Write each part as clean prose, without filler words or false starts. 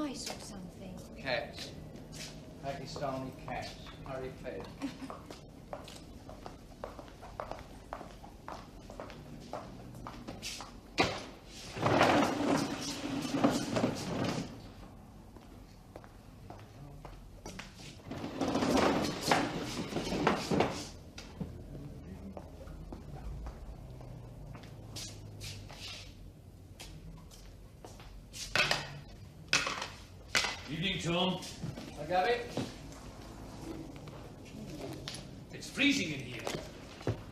mice or something. Cats. Pakistani cats. Hurry fed. Evening, Tom. I got it. It's freezing in here.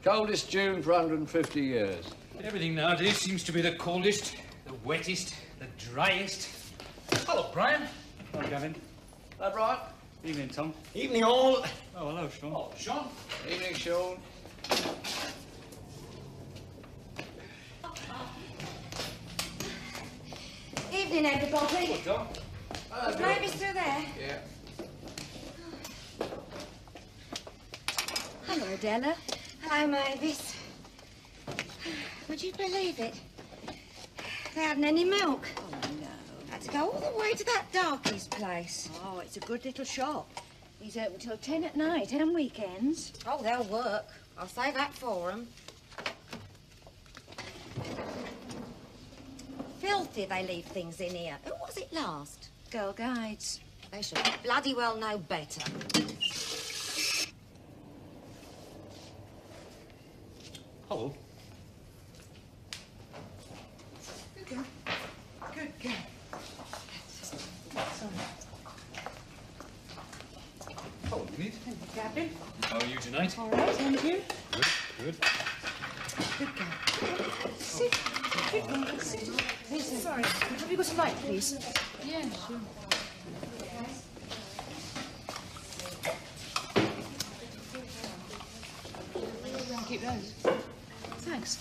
Coldest June for 150 years. Everything nowadays seems to be the coldest, the wettest, the driest. Hello, Brian. Hello, Gavin. That right? Evening, Tom. Evening, all. Oh, hello, Sean. Oh, Sean. Evening, Sean. Evening, everybody. Hello, Tom. Is Mavis still there? Yeah. Hello, Adela. Hello, Mavis. Would you believe it? They hadn't any milk. Oh, no. Had to go all the way to that darkie's place. Oh, it's a good little shop. He's open till 10 at night and weekends. Oh, they'll work. I'll say that for them. Filthy they leave things in here. Who was it last? Girl Guides. They should bloody well know better. Hello. Good girl. Good girl. Sorry. Hello, Denis. Hello, Gavin. How are you tonight? All right, and you? Good, good. Good girl. Sit. Good girl. Sit. Sorry. Have you got some light, please? Yeah, sure. Keep those. Thanks.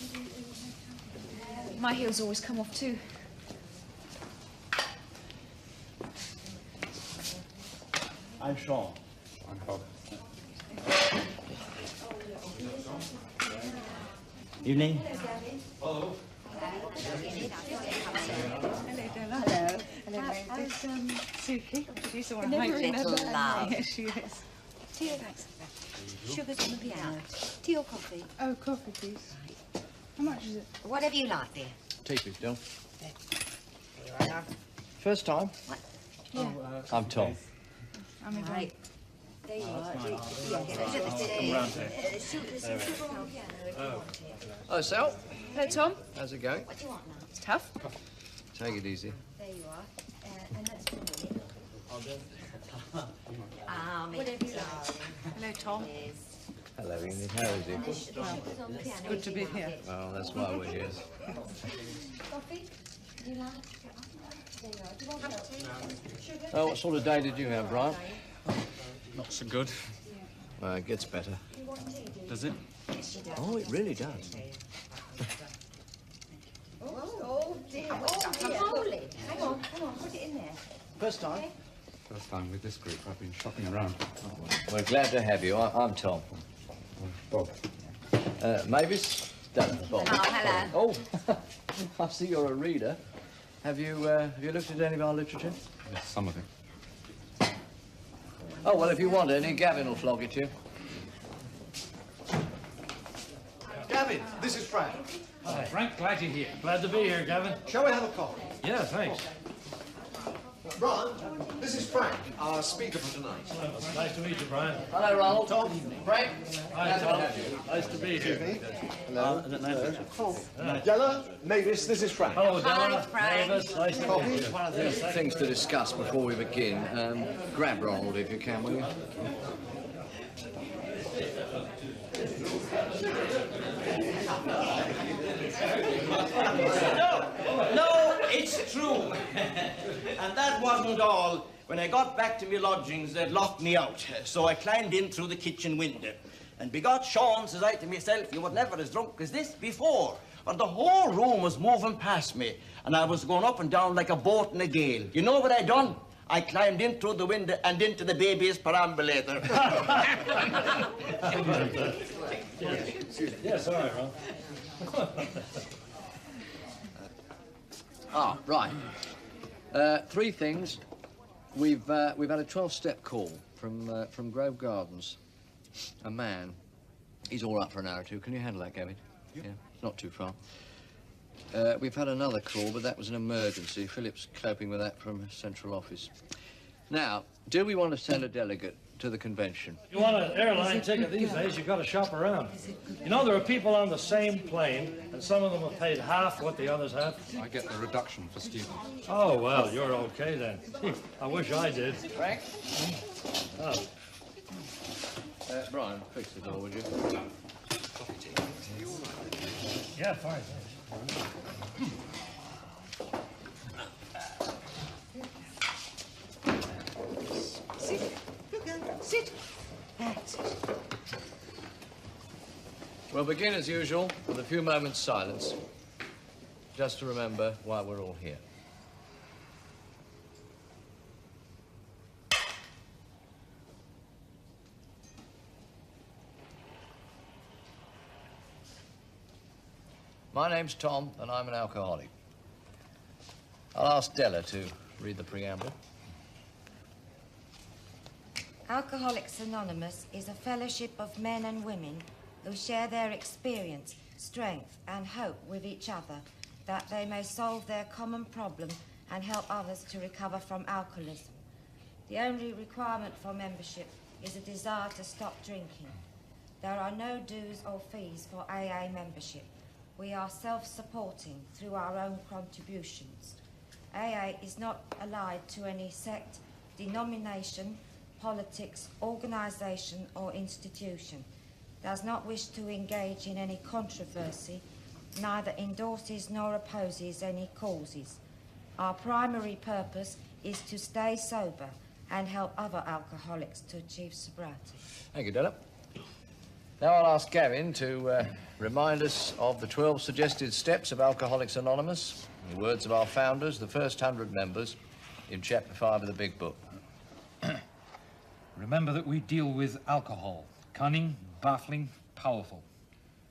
My heels always come off too. I'm Sean. I'm Bob. Evening. Hello. Hello, Della. Hello. Hello, How's Suki? She's the one I Little love. Yes, she is. Tea, thanks. Sugar's on the piano. Tea or coffee? Oh, coffee, please. How much is it? Whatever you like, dear. Tea, please, Del. Here I are. First time? What? Yeah. I'm Tom. I'm Yvonne. Right. There you are. Oh, Sal. Hello, Tom. How's it going? What do you want now? It's tough. Take it easy. There you are. And that's for me. Whatever you like. Hello, Tom. Hello, Enid. How is it? It's good to be here. Well, that's why we're here. Coffee? You like? There you are. Do you want tea? Oh, what sort of day did you have, Brian? Not so good. Well, it gets better. Does it? Oh, it really does. Oh, dear. Oh, dear. Hold it. Hang on. Put it in there. First time? First time with this group. I've been shopping around. We're glad to have you. I'm Tom. Bob. Mavis? Done. Bob. Oh, hello. Oh, I see you're a reader. Have you looked at any of our literature? Yes, some of it. Oh, well, if you want any, Gavin will flog it to you. Gavin, this is Frank. Hi, Frank. Glad you're here. Glad to be here, Gavin. Shall we have a coffee? Yeah, thanks. Ron, this is Frank, our speaker for tonight. Nice to meet you, Brian. Hello, Ronald. Tom. Frank. Hi, Tom. Nice to be here. Della, Mavis, this is Frank. Hello, Hi, Della. Frank. Mavis. Nice to meet you. Things to discuss before we begin. Grab Ronald if you can, will you? No, it's true. And that wasn't all. When I got back to my lodgings, they'd locked me out. So I climbed in through the kitchen window. And begot Sean, says I to myself, you were never as drunk as this before. For the whole room was moving past me, and I was going up and down like a boat in a gale. You know what I done? I climbed in through the window and into the baby's perambulator. Yes, all right, Ron. Ah, right. Three things we've had a 12-step call from Grove Gardens. A man. He's all up for an hour or two. Can you handle that, Gavin? Yep. Yeah, it's not too far. We've had another call, but that was an emergency. Philip's coping with that from central office. Now, do we want to send a delegate to the convention? If you want an airline ticket these days, you've got to shop around. You know, there are people on the same plane, and some of them have paid half what the others have. I get the reduction for students. Oh, well, you're okay then. I wish I did. Frank? Oh. Brian, fix the door, would you? Yeah, fine, thanks. Sit. Good girl. Sit. That's it. We'll begin as usual with a few moments' silence, just to remember why we're all here. My name's Tom, and I'm an alcoholic. I'll ask Della to read the preamble. Alcoholics Anonymous is a fellowship of men and women who share their experience, strength and hope with each other, that they may solve their common problem and help others to recover from alcoholism. The only requirement for membership is a desire to stop drinking. There are no dues or fees for AA membership. We are self-supporting through our own contributions. AA is not allied to any sect, denomination, politics, organisation or institution, does not wish to engage in any controversy, neither endorses nor opposes any causes. Our primary purpose is to stay sober and help other alcoholics to achieve sobriety. Thank you, Della. Now I'll ask Gavin to remind us of the 12 suggested steps of Alcoholics Anonymous, in the words of our founders, the first 100 members, in Chapter 5 of the Big Book. Remember that we deal with alcohol. Cunning, baffling, powerful.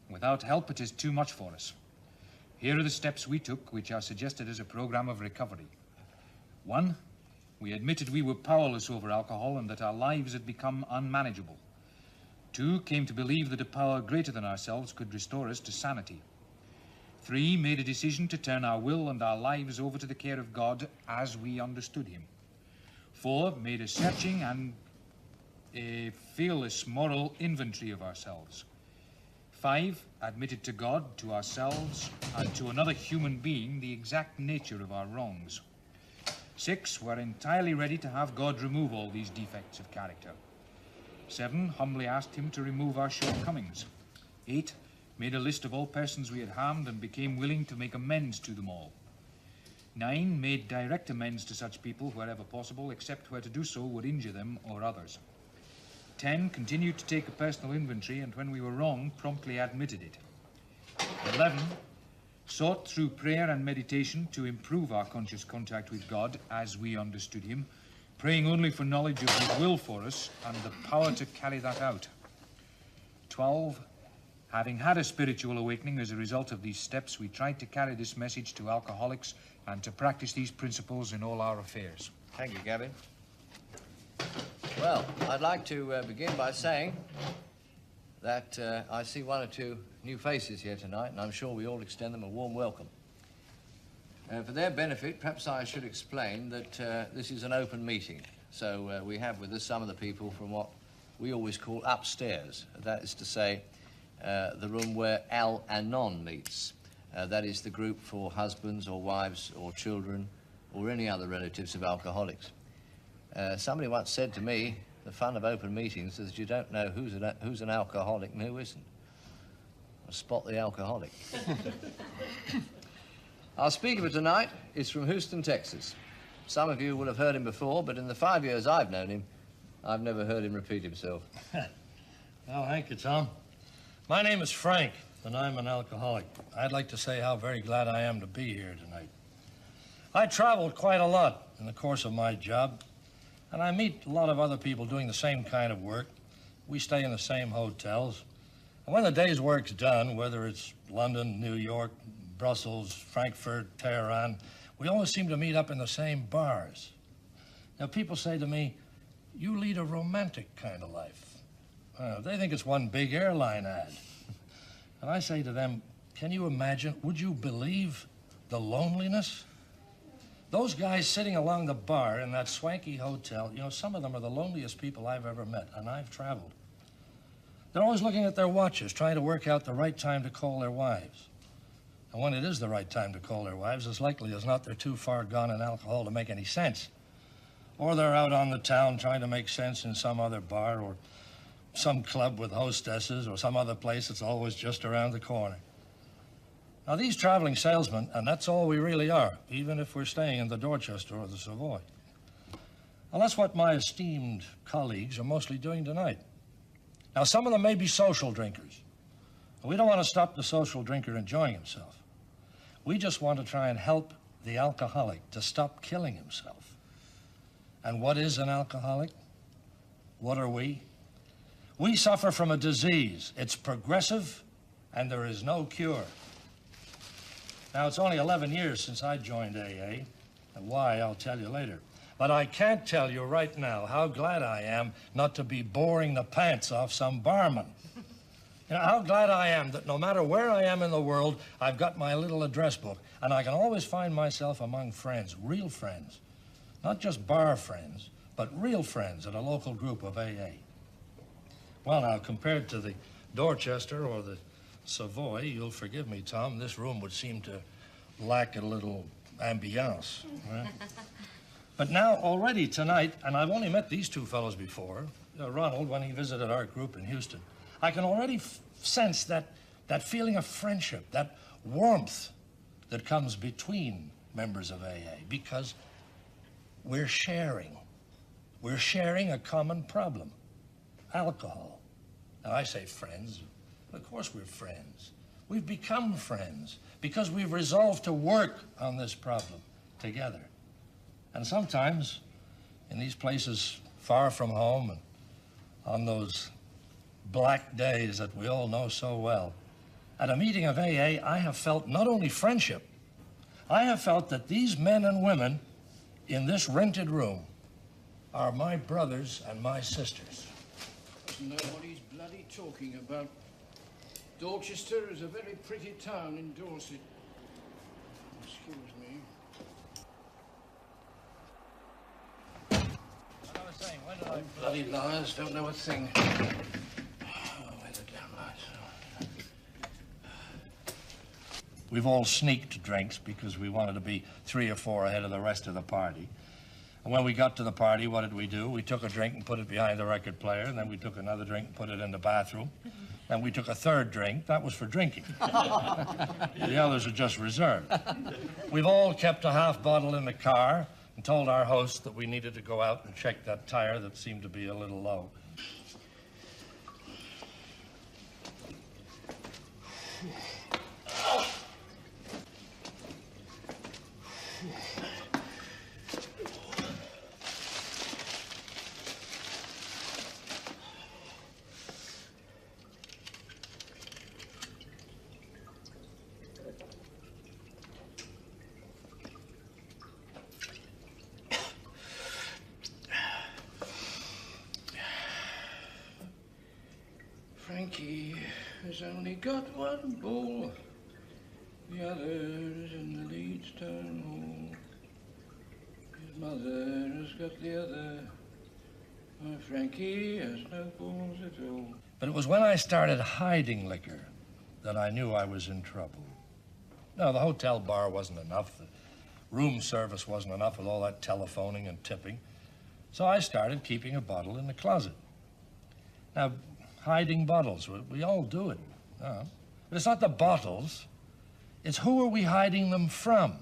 Without help, it is too much for us. Here are the steps we took, which are suggested as a program of recovery. 1, we admitted we were powerless over alcohol and that our lives had become unmanageable. 2, came to believe that a power greater than ourselves could restore us to sanity. 3, made a decision to turn our will and our lives over to the care of God as we understood him. 4, made a searching and a fearless moral inventory of ourselves. 5, admitted to God, to ourselves, and to another human being the exact nature of our wrongs. 6, were entirely ready to have God remove all these defects of character. 7, humbly asked him to remove our shortcomings. 8, made a list of all persons we had harmed and became willing to make amends to them all. 9, made direct amends to such people wherever possible, except where to do so would injure them or others. 10, continued to take a personal inventory, and when we were wrong, promptly admitted it. 11, sought through prayer and meditation to improve our conscious contact with God as we understood him, praying only for knowledge of his will for us and the power to carry that out. 12, having had a spiritual awakening as a result of these steps, we tried to carry this message to alcoholics and to practice these principles in all our affairs. Thank you, Gavin. Well, I'd like to begin by saying that I see one or two new faces here tonight, and I'm sure we all extend them a warm welcome. For their benefit, perhaps I should explain that this is an open meeting. So we have with us some of the people from what we always call upstairs. That is to say, the room where Al-Anon meets. That is the group for husbands or wives or children or any other relatives of alcoholics. Somebody once said to me, the fun of open meetings is that you don't know who's an alcoholic and who isn't. Spot the alcoholic. Our speaker for tonight is from Houston, Texas. Some of you will have heard him before, but in the 5 years I've known him, I've never heard him repeat himself. Well, thank you, Tom. My name is Frank, and I'm an alcoholic. I'd like to say how very glad I am to be here tonight. I traveled quite a lot in the course of my job, and I meet a lot of other people doing the same kind of work. We stay in the same hotels. And when the day's work's done, whether it's London, New York, Brussels, Frankfurt, Tehran, we always seem to meet up in the same bars. Now, people say to me, you lead a romantic kind of life. They think it's one big airline ad. And I say to them, can you imagine, would you believe the loneliness? Those guys sitting along the bar in that swanky hotel, you know, some of them are the loneliest people I've ever met, and I've traveled. They're always looking at their watches, trying to work out the right time to call their wives. And when it is the right time to call their wives, as likely as not, they're too far gone in alcohol to make any sense. Or they're out on the town trying to make sense in some other bar or some club with hostesses or some other place that's always just around the corner. Now, these traveling salesmen, and that's all we really are, even if we're staying in the Dorchester or the Savoy. Well, that's what my esteemed colleagues are mostly doing tonight. Now, some of them may be social drinkers. We don't want to stop the social drinker enjoying himself. We just want to try and help the alcoholic to stop killing himself. And what is an alcoholic? What are we? We suffer from a disease. It's progressive, and there is no cure. Now, it's only 11 years since I joined AA, and why, I'll tell you later. But I can't tell you right now how glad I am not to be boring the pants off some barman. You know, how glad I am that no matter where I am in the world, I've got my little address book, and I can always find myself among friends, real friends. Not just bar friends, but real friends at a local group of AA. Well, now, compared to the Dorchester or the Savoy, you'll forgive me, Tom, this room would seem to lack a little ambiance. Right? But now, already tonight, and I've only met these two fellows before, Ronald, when he visited our group in Houston, I can already sense that feeling of friendship, that warmth that comes between members of AA, because we're sharing. We're sharing a common problem, alcohol. Now, I say friends. Of course we're friends. We've become friends because we've resolved to work on this problem together. And sometimes, in these places far from home and on those black days that we all know so well, at a meeting of AA, I have felt not only friendship, I have felt that these men and women in this rented room are my brothers and my sisters. Doesn't know what he's bloody talking about. Dorchester is a very pretty town in Dorset. Excuse me. I was saying, when did I... Bloody liars don't know a thing. Oh, where the damn lights are. We've all sneaked drinks because we wanted to be 3 or 4 ahead of the rest of the party. And when we got to the party, what did we do? We took a drink and put it behind the record player, and then we took another drink and put it in the bathroom. Then we took a third drink. That was for drinking. The others are just reserved. We've all kept a half bottle in the car and told our host that we needed to go out and check that tire that seemed to be a little low. Frankie has only got one ball. The other is in the Leedstone Hall. His mother has got the other. My Frankie has no balls at all. But it was when I started hiding liquor that I knew I was in trouble. No, the hotel bar wasn't enough. The room service wasn't enough with all that telephoning and tipping. So I started keeping a bottle in the closet. Now, hiding bottles, we all do it. But it's not the bottles. It's who are we hiding them from?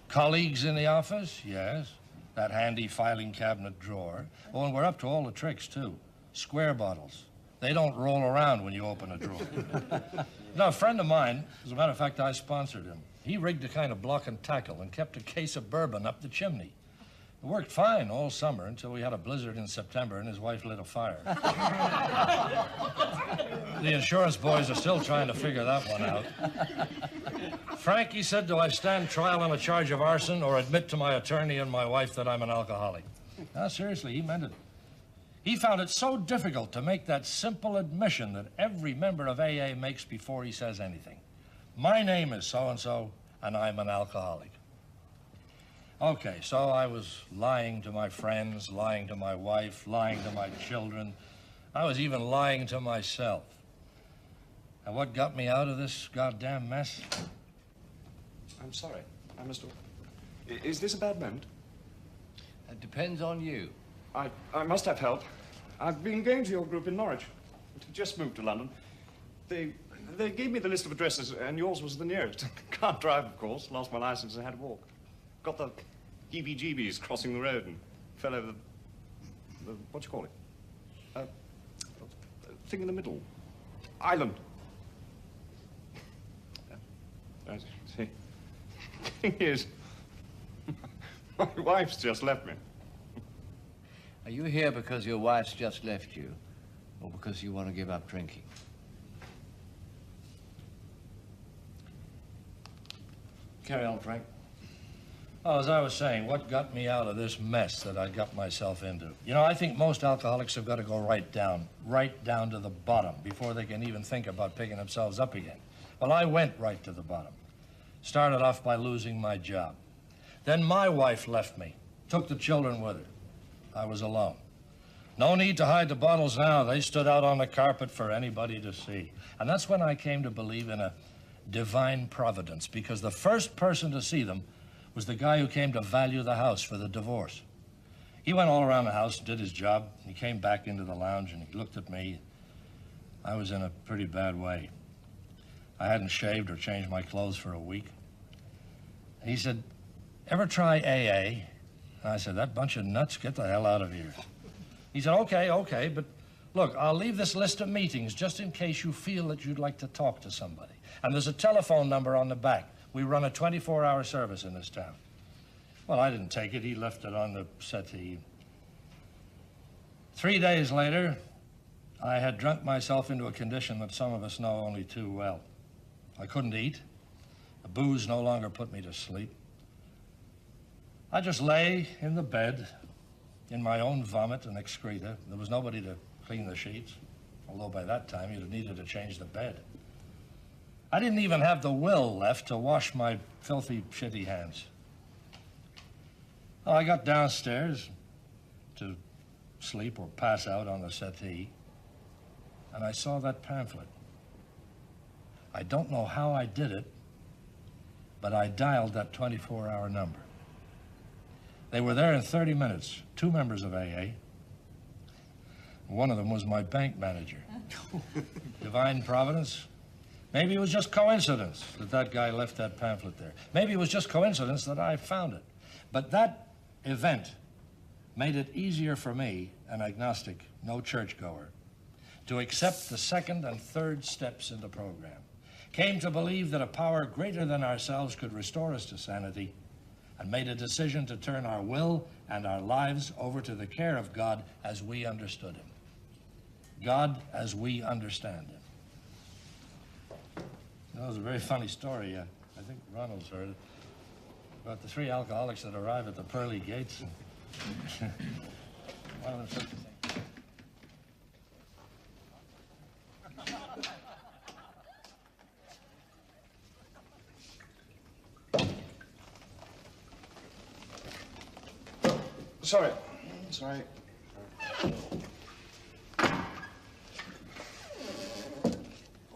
Colleagues in the office? Yes. That handy filing cabinet drawer. Oh, and we're up to all the tricks, too. Square bottles. They don't roll around when you open a drawer. Now, a friend of mine, as a matter of fact, I sponsored him. He rigged a kind of block and tackle and kept a case of bourbon up the chimney. It worked fine all summer until we had a blizzard in September and his wife lit a fire. The insurance boys are still trying to figure that one out. Frankie said, do I stand trial on a charge of arson or admit to my attorney and my wife that I'm an alcoholic? No, seriously, he meant it. He found it so difficult to make that simple admission that every member of AA makes before he says anything. My name is so-and-so, and I'm an alcoholic. Okay, so I was lying to my friends, lying to my wife, lying to my children. I was even lying to myself. And what got me out of this goddamn mess? I'm sorry. Is this a bad moment? It depends on you. I must have help. I've been going to your group in Norwich. Just moved to London. They gave me the list of addresses, and yours was the nearest. Can't drive, of course. Lost my license and had to walk. Got the heebie-jeebies crossing the road and fell over the what do you call it? Thing in the middle. Island. I see. Thing is, my wife's just left me. Are you here because your wife's just left you, or because you want to give up drinking? Carry on, Frank. Oh, as I was saying, what got me out of this mess that I got myself into? You know, I think most alcoholics have got to go right down to the bottom before they can even think about picking themselves up again. Well, I went right to the bottom. Started off by losing my job. Then my wife left me, took the children with her. I was alone. No need to hide the bottles now. They stood out on the carpet for anybody to see. And that's when I came to believe in a divine providence, because the first person to see them was the guy who came to value the house for the divorce. He went all around the house, did his job. He came back into the lounge and he looked at me. I was in a pretty bad way. I hadn't shaved or changed my clothes for a week. And he said, ever try AA? And I said, that bunch of nuts, get the hell out of here. He said, okay, but look, I'll leave this list of meetings just in case you feel that you'd like to talk to somebody. And there's a telephone number on the back. We run a 24-hour service in this town. Well, I didn't take it. He left it on the settee. 3 days later, I had drunk myself into a condition that some of us know only too well. I couldn't eat. The booze no longer put me to sleep. I just lay in the bed in my own vomit and excreta. There was nobody to clean the sheets, although by that time you'd have needed to change the bed. I didn't even have the will left to wash my filthy, shitty hands. Well, I got downstairs to sleep or pass out on the settee, and I saw that pamphlet. I don't know how I did it, but I dialed that 24-hour number. They were there in 30 minutes, 2 members of AA. One of them was my bank manager. Divine providence? Maybe it was just coincidence that that guy left that pamphlet there. Maybe it was just coincidence that I found it. But that event made it easier for me, an agnostic, no churchgoer, to accept the second and third steps in the program. Came to believe that a power greater than ourselves could restore us to sanity, and made a decision to turn our will and our lives over to the care of God as we understood him. God as we understand him. That was a very funny story. I think Ronald's heard it. About the 3 alcoholics that arrive at the pearly gates. One of them took the thing. Sorry.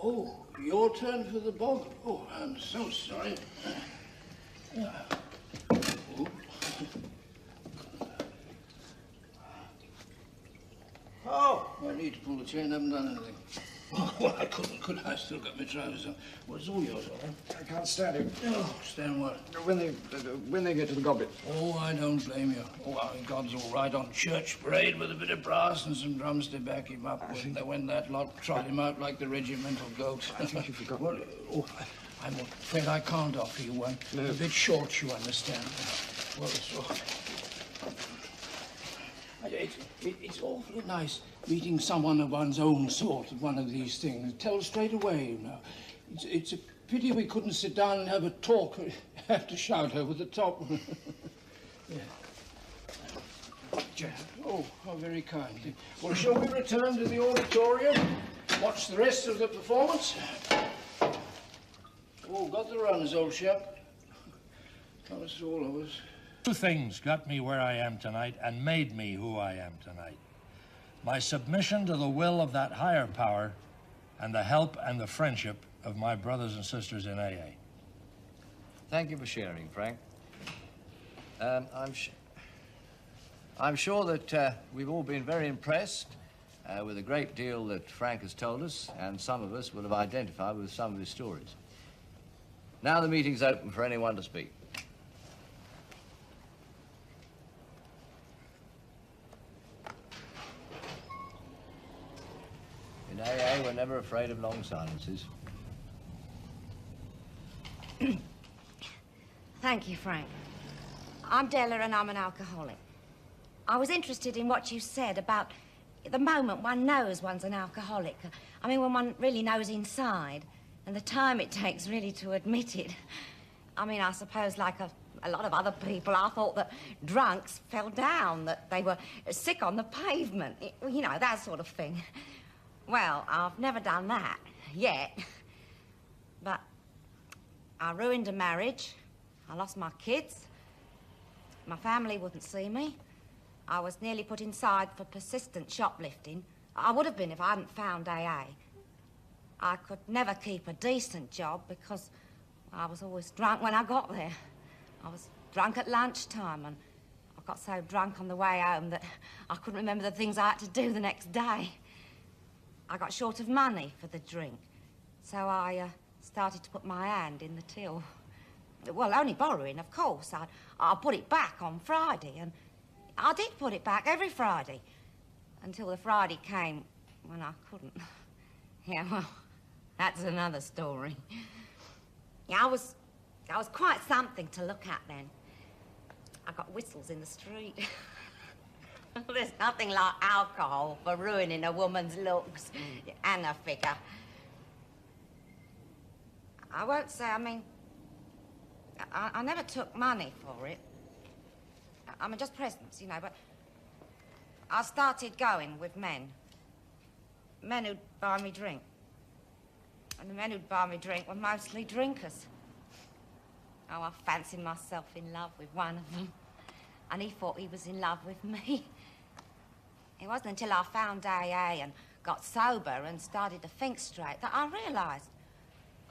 Oh, your turn for the bog. Oh, I'm so sorry. Oh, I need to pull the chain. I haven't done anything. Oh, well, I couldn't, could I? Still got my trousers on. Well, it's all yours, all right? I can't stand it. Oh, stand what? When they get to the goblet. Oh, I don't blame you. Oh, I mean, God's all right on church parade with a bit of brass and some drums to back him up. When that lot trot him out like the regimental goats. I think you forgot. Well, I'm afraid I can't offer you one. No. A bit short, you understand. Well, it's all right. It's awfully nice meeting someone of one's own sort at one of these things. Tell straight away, you know. It's a pity we couldn't sit down and have a talk. We have to shout over the top. Yeah. Oh, how very kind. Well, shall we return to the auditorium? Watch the rest of the performance? Oh, got the runs, old chap. Promise all of us. Two things got me where I am tonight and made me who I am tonight. My submission to the will of that higher power and the help and the friendship of my brothers and sisters in AA. Thank you for sharing, Frank. I'm sure that we've all been very impressed with a great deal that Frank has told us, and some of us will have identified with some of his stories. Now the meeting's open for anyone to speak. In AA, we're never afraid of long silences. Thank you, Frank. I'm Della and I'm an alcoholic. I was interested in what you said about the moment one knows one's an alcoholic. I mean, when one really knows inside, and the time it takes really to admit it. I mean, I suppose like a lot of other people, I thought that drunks fell down, that they were sick on the pavement, you know, that sort of thing. Well, I've never done that yet. But I ruined a marriage. I lost my kids. My family wouldn't see me. I was nearly put inside for persistent shoplifting. I would have been if I hadn't found AA. I could never keep a decent job because I was always drunk when I got there. I was drunk at lunchtime, and I got so drunk on the way home that I couldn't remember the things I had to do the next day. I got short of money for the drink, so I started to put my hand in the till. Well, only borrowing, of course. I'll put it back on Friday, and I did put it back every Friday, until the Friday came when I couldn't. Yeah, well, that's another story. Yeah, I was quite something to look at then. I got whistles in the street. There's nothing like alcohol for ruining a woman's looks and her figure. I won't say, I mean, I never took money for it. I mean, just presents, you know, but I started going with men. Men who'd buy me drink. And the men who'd buy me drink were mostly drinkers. Oh, I fancied myself in love with one of them. And he thought he was in love with me. It wasn't until I found AA and got sober and started to think straight that I realised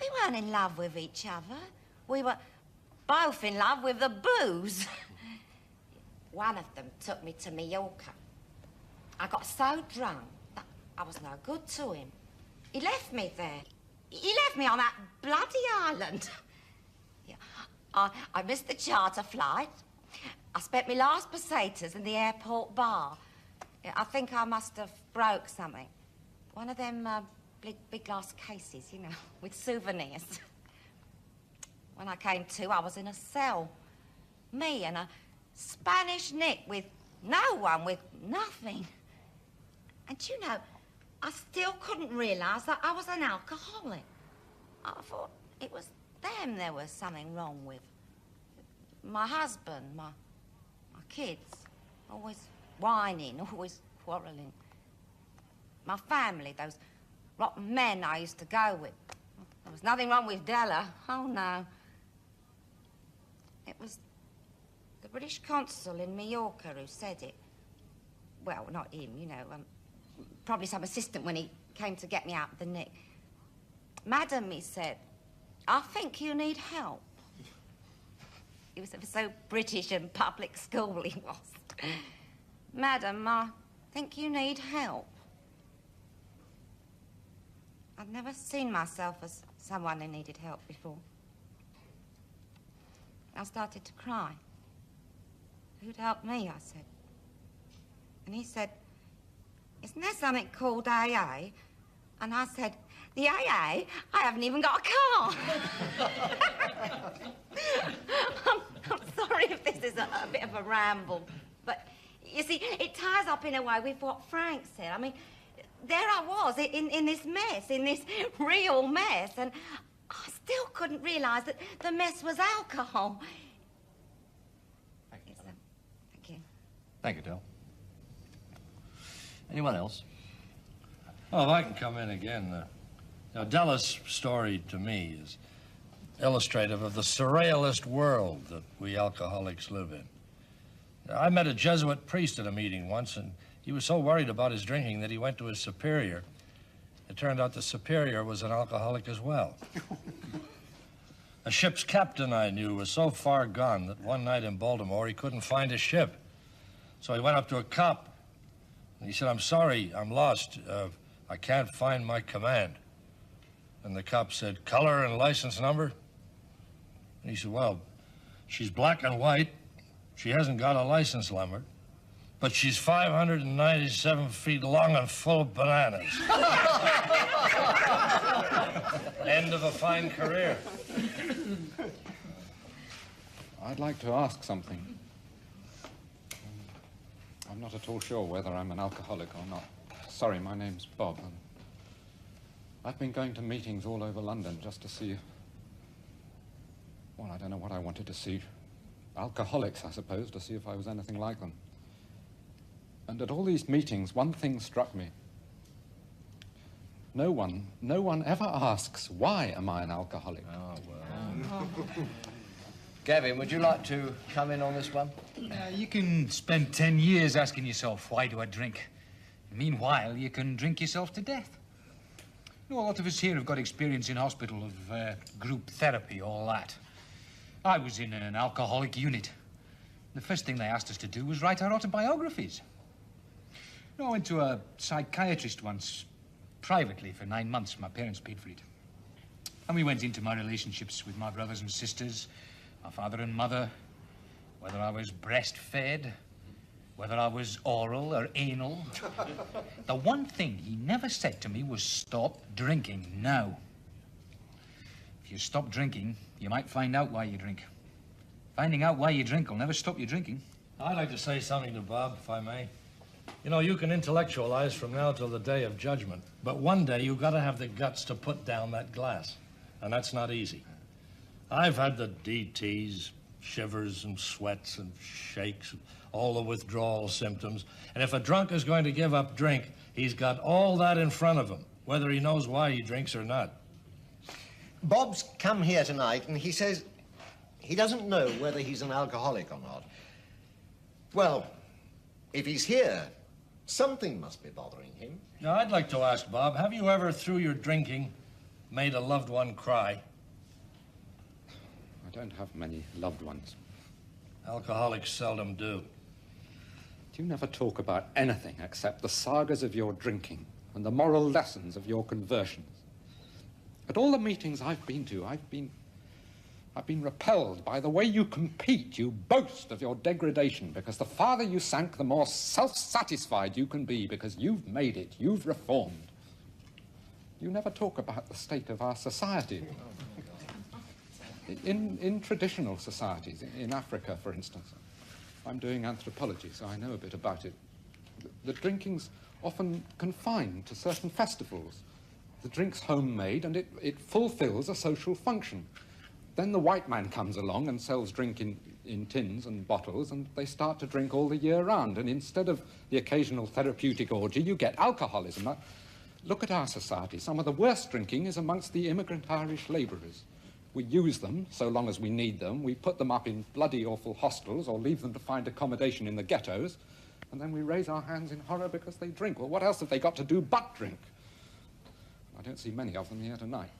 we weren't in love with each other. We were both in love with the booze. One of them took me to Mallorca. I got so drunk that I was no good to him. He left me there. He left me on that bloody island. Yeah. I missed the charter flight. I spent my last pesetas in the airport bar. I think I must have broke something. One of them big glass cases, you know, with souvenirs. When I came to, I was in a cell. Me and a Spanish Nick with no one, with nothing. And you know, I still couldn't realise that I was an alcoholic. I thought it was them there was something wrong with. My husband, my kids, always whining, always quarrelling. My family, those rotten men I used to go with. There was nothing wrong with Della. Oh, no. It was the British consul in Mallorca who said it. Well, not him, you know. Probably some assistant when he came to get me out of the nick. Madam, he said, I think you need help. He was so British and public school he was. Madam, I think you need help. I'd never seen myself as someone who needed help before. I started to cry. Who'd help me, I said. And he said, isn't there something called AA? And I said, the AA? I haven't even got a car. I'm sorry if this is a bit of a ramble, but You see, it ties up in a way with what Frank said. I mean, there I was in this mess, in this real mess, and I still couldn't realise that the mess was alcohol. Thank you. Thank you. Thank you, Del. Anyone else? Oh, if I can come in again. Now, Della's story to me is illustrative of the surrealist world that we alcoholics live in. I met a Jesuit priest at a meeting once, and he was so worried about his drinking that he went to his superior. It turned out the superior was an alcoholic as well. A ship's captain I knew was so far gone that one night in Baltimore he couldn't find his ship. So he went up to a cop, and he said, "I'm sorry, I'm lost. I can't find my command." And the cop said, "Color and license number?" And he said, "Well, she's black and white. She hasn't got a license number, but she's 597 feet long and full of bananas." End of a fine career. I'd like to ask something. I'm not at all sure whether I'm an alcoholic or not. Sorry, my name's Bob. And I've been going to meetings all over London just to see... Well, I don't know what I wanted to see. Alcoholics, I suppose, to see if I was anything like them. And at all these meetings, one thing struck me. No one ever asks, why am I an alcoholic? Oh, well. Gavin, would you like to come in on this one? You can spend 10 years asking yourself, why do I drink? Meanwhile, you can drink yourself to death. You know, a lot of us here have got experience in hospital of group therapy, all that. I was in an alcoholic unit. The first thing they asked us to do was write our autobiographies. You know, I went to a psychiatrist once, privately, for 9 months. My parents paid for it. And we went into my relationships with my brothers and sisters, my father and mother, whether I was breastfed, whether I was oral or anal. The one thing he never said to me was, stop drinking now. If you stop drinking, you might find out why you drink. Finding out why you drink will never stop you drinking. I'd like to say something to Bob, if I may. You know, you can intellectualize from now till the day of judgment, but one day you've got to have the guts to put down that glass, and that's not easy. I've had the DTs, shivers and sweats and shakes, all the withdrawal symptoms, and if a drunk is going to give up drink, he's got all that in front of him, whether he knows why he drinks or not. Bob's come here tonight, and he says he doesn't know whether he's an alcoholic or not. Well, if he's here, something must be bothering him. Now, I'd like to ask Bob, have you ever, through your drinking, made a loved one cry? I don't have many loved ones. Alcoholics seldom do. You never talk about anything except the sagas of your drinking and the moral lessons of your conversions. At all the meetings I've been to, I've been repelled by the way you compete. You boast of your degradation because the farther you sank, the more self-satisfied you can be because you've made it, you've reformed. You never talk about the state of our society. In traditional societies, in Africa, for instance, I'm doing anthropology, so I know a bit about it. The drinking's often confined to certain festivals. The drink's homemade, and it fulfills a social function. Then the white man comes along and sells drink in tins and bottles, and they start to drink all the year round. And instead of the occasional therapeutic orgy, you get alcoholism. Look at our society. Some of the worst drinking is amongst the immigrant Irish labourers. We use them so long as we need them. We put them up in bloody awful hostels or leave them to find accommodation in the ghettos. And then we raise our hands in horror because they drink. Well, what else have they got to do but drink? I don't see many of them here tonight.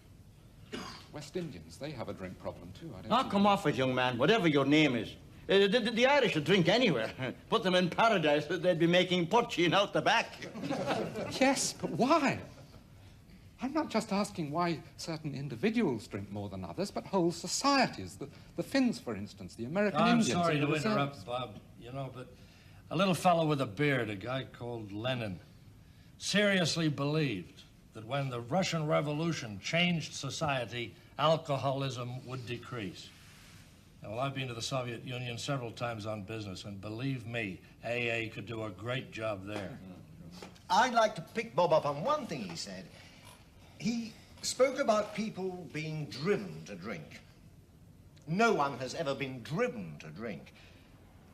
West Indians, they have a drink problem too. Come off it, young man, whatever your name is. The Irish would drink anywhere. Put them in paradise, they'd be making poaching out the back. Yes, but why? I'm not just asking why certain individuals drink more than others, but whole societies. The Finns, for instance, the American Indians. I'm sorry to interrupt, Bob, you know, but a little fellow with a beard, a guy called Lenin, seriously believed that when the Russian Revolution changed society, alcoholism would decrease. Well, I've been to the Soviet Union several times on business, and believe me, AA could do a great job there. I'd like to pick Bob up on one thing he said. He spoke about people being driven to drink. No one has ever been driven to drink.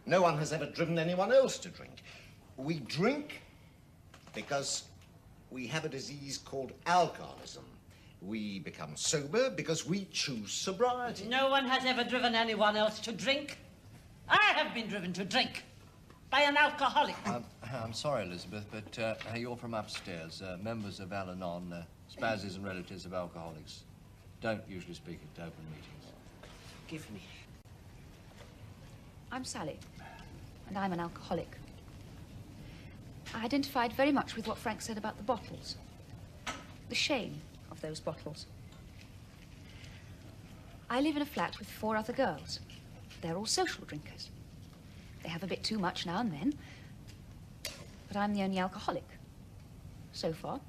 No one has ever driven anyone else to drink. We drink because we have a disease called alcoholism. We become sober because we choose sobriety. No one has ever driven anyone else to drink. I have been driven to drink by an alcoholic. I'm sorry, Elizabeth, but you're from upstairs. Members of Al-Anon, spouses and relatives of alcoholics, don't usually speak at open meetings. Give me. I'm Sally, and I'm an alcoholic. I identified very much with what Frank said about the bottles. The shame of those bottles. I live in a flat with 4 other girls. They're all social drinkers. They have a bit too much now and then, but I'm the only alcoholic, so far.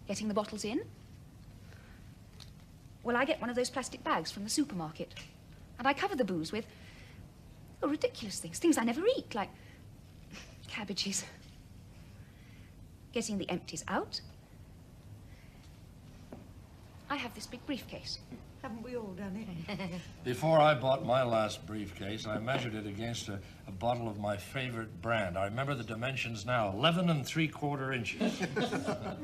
Getting the bottles in? Well, I get one of those plastic bags from the supermarket, and I cover the booze with ridiculous things I never eat, like cabbages. Getting the empties out, I have this big briefcase. Haven't we all done it? Before I bought my last briefcase, I measured it against a bottle of my favorite brand. I remember the dimensions now, 11 3/4 inches.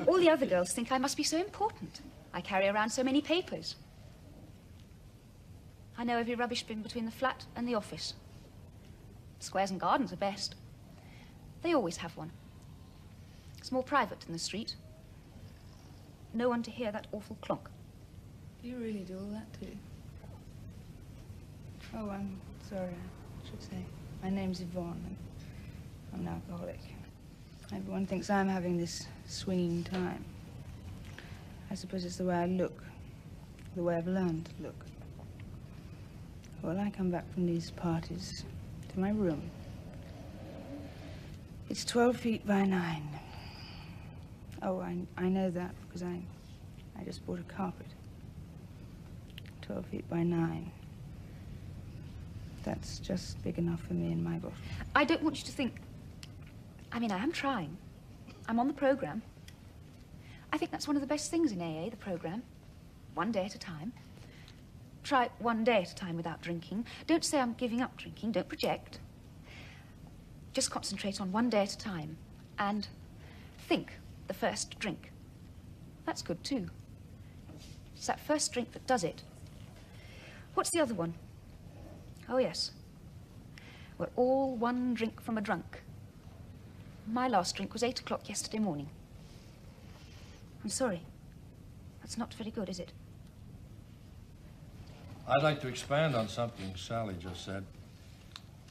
All the other girls think I must be so important. I carry around so many papers. I know every rubbish bin between the flat and the office. Squares and gardens are best. They always have one. It's more private than the street. No one to hear that awful clonk. You really do all that too? Oh, I'm sorry, I should say. My name's Yvonne, and I'm an alcoholic. Everyone thinks I'm having this swinging time. I suppose it's the way I look, the way I've learned to look. Well, I come back from these parties to my room. It's 12 feet by 9. Oh, I know that because I just bought a carpet. 12 feet by 9. That's just big enough for me and my bottle. I don't want you to think... I mean, I am trying. I'm on the program. I think that's one of the best things in AA, the program. One day at a time. Try one day at a time without drinking. Don't say I'm giving up drinking. Don't project. Just concentrate on one day at a time. And think the first drink. That's good, too. It's that first drink that does it. What's the other one? Oh, yes. We're all one drink from a drunk. My last drink was 8 o'clock yesterday morning. I'm sorry. That's not very good, is it? I'd like to expand on something Sally just said.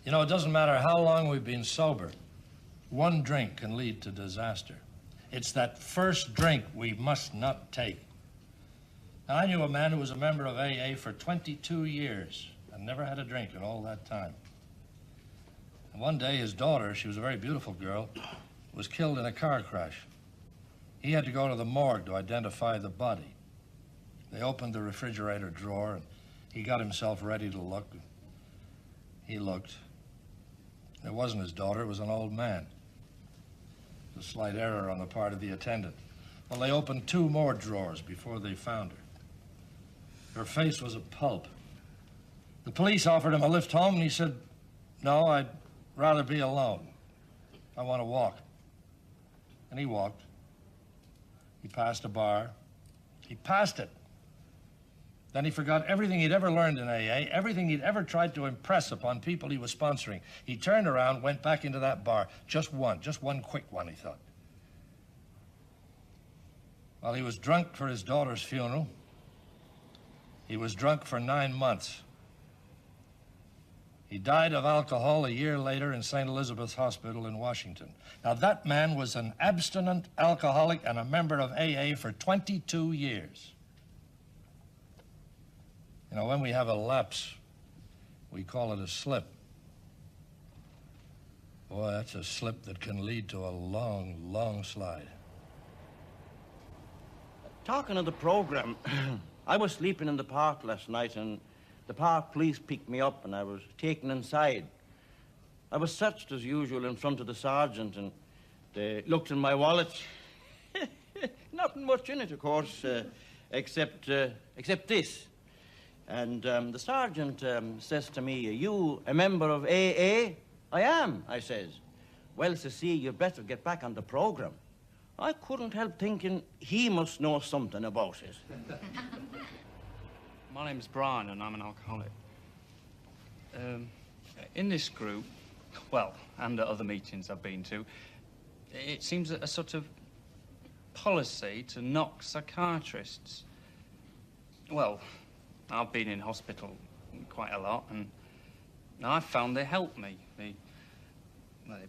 You know, it doesn't matter how long we've been sober. One drink can lead to disaster. It's that first drink we must not take. Now, I knew a man who was a member of AA for 22 years and never had a drink in all that time. And one day, his daughter, she was a very beautiful girl, was killed in a car crash. He had to go to the morgue to identify the body. They opened the refrigerator drawer, and he got himself ready to look. He looked. It wasn't his daughter, it was an old man. It was a slight error on the part of the attendant. Well, they opened 2 more drawers before they found her. Her face was a pulp. The police offered him a lift home, and he said, "No, I'd rather be alone. I want to walk." And he walked. He passed a bar. He passed it. Then he forgot everything he'd ever learned in AA, everything he'd ever tried to impress upon people he was sponsoring. He turned around, went back into that bar. Just one quick one, he thought. Well, he was drunk for his daughter's funeral. He was drunk for 9 months. He died of alcohol a year later in St. Elizabeth's Hospital in Washington. Now, that man was an abstinent alcoholic and a member of AA for 22 years. You know, when we have a lapse, we call it a slip. Boy, that's a slip that can lead to a long, long slide. Talking of the program, I was sleeping in the park last night, and the park police picked me up and I was taken inside. I was searched as usual in front of the sergeant, and they looked in my wallet. Nothing much in it, of course, except this. And the sergeant says to me, "Are you a member of AA?" "I am," I says. "Well, says he, you'd better get back on the program." I couldn't help thinking he must know something about it. My name's Brian, and I'm an alcoholic. In this group, well, and at other meetings I've been to, it seems a sort of policy to knock psychiatrists. Well, I've been in hospital quite a lot, and I've found they help me. They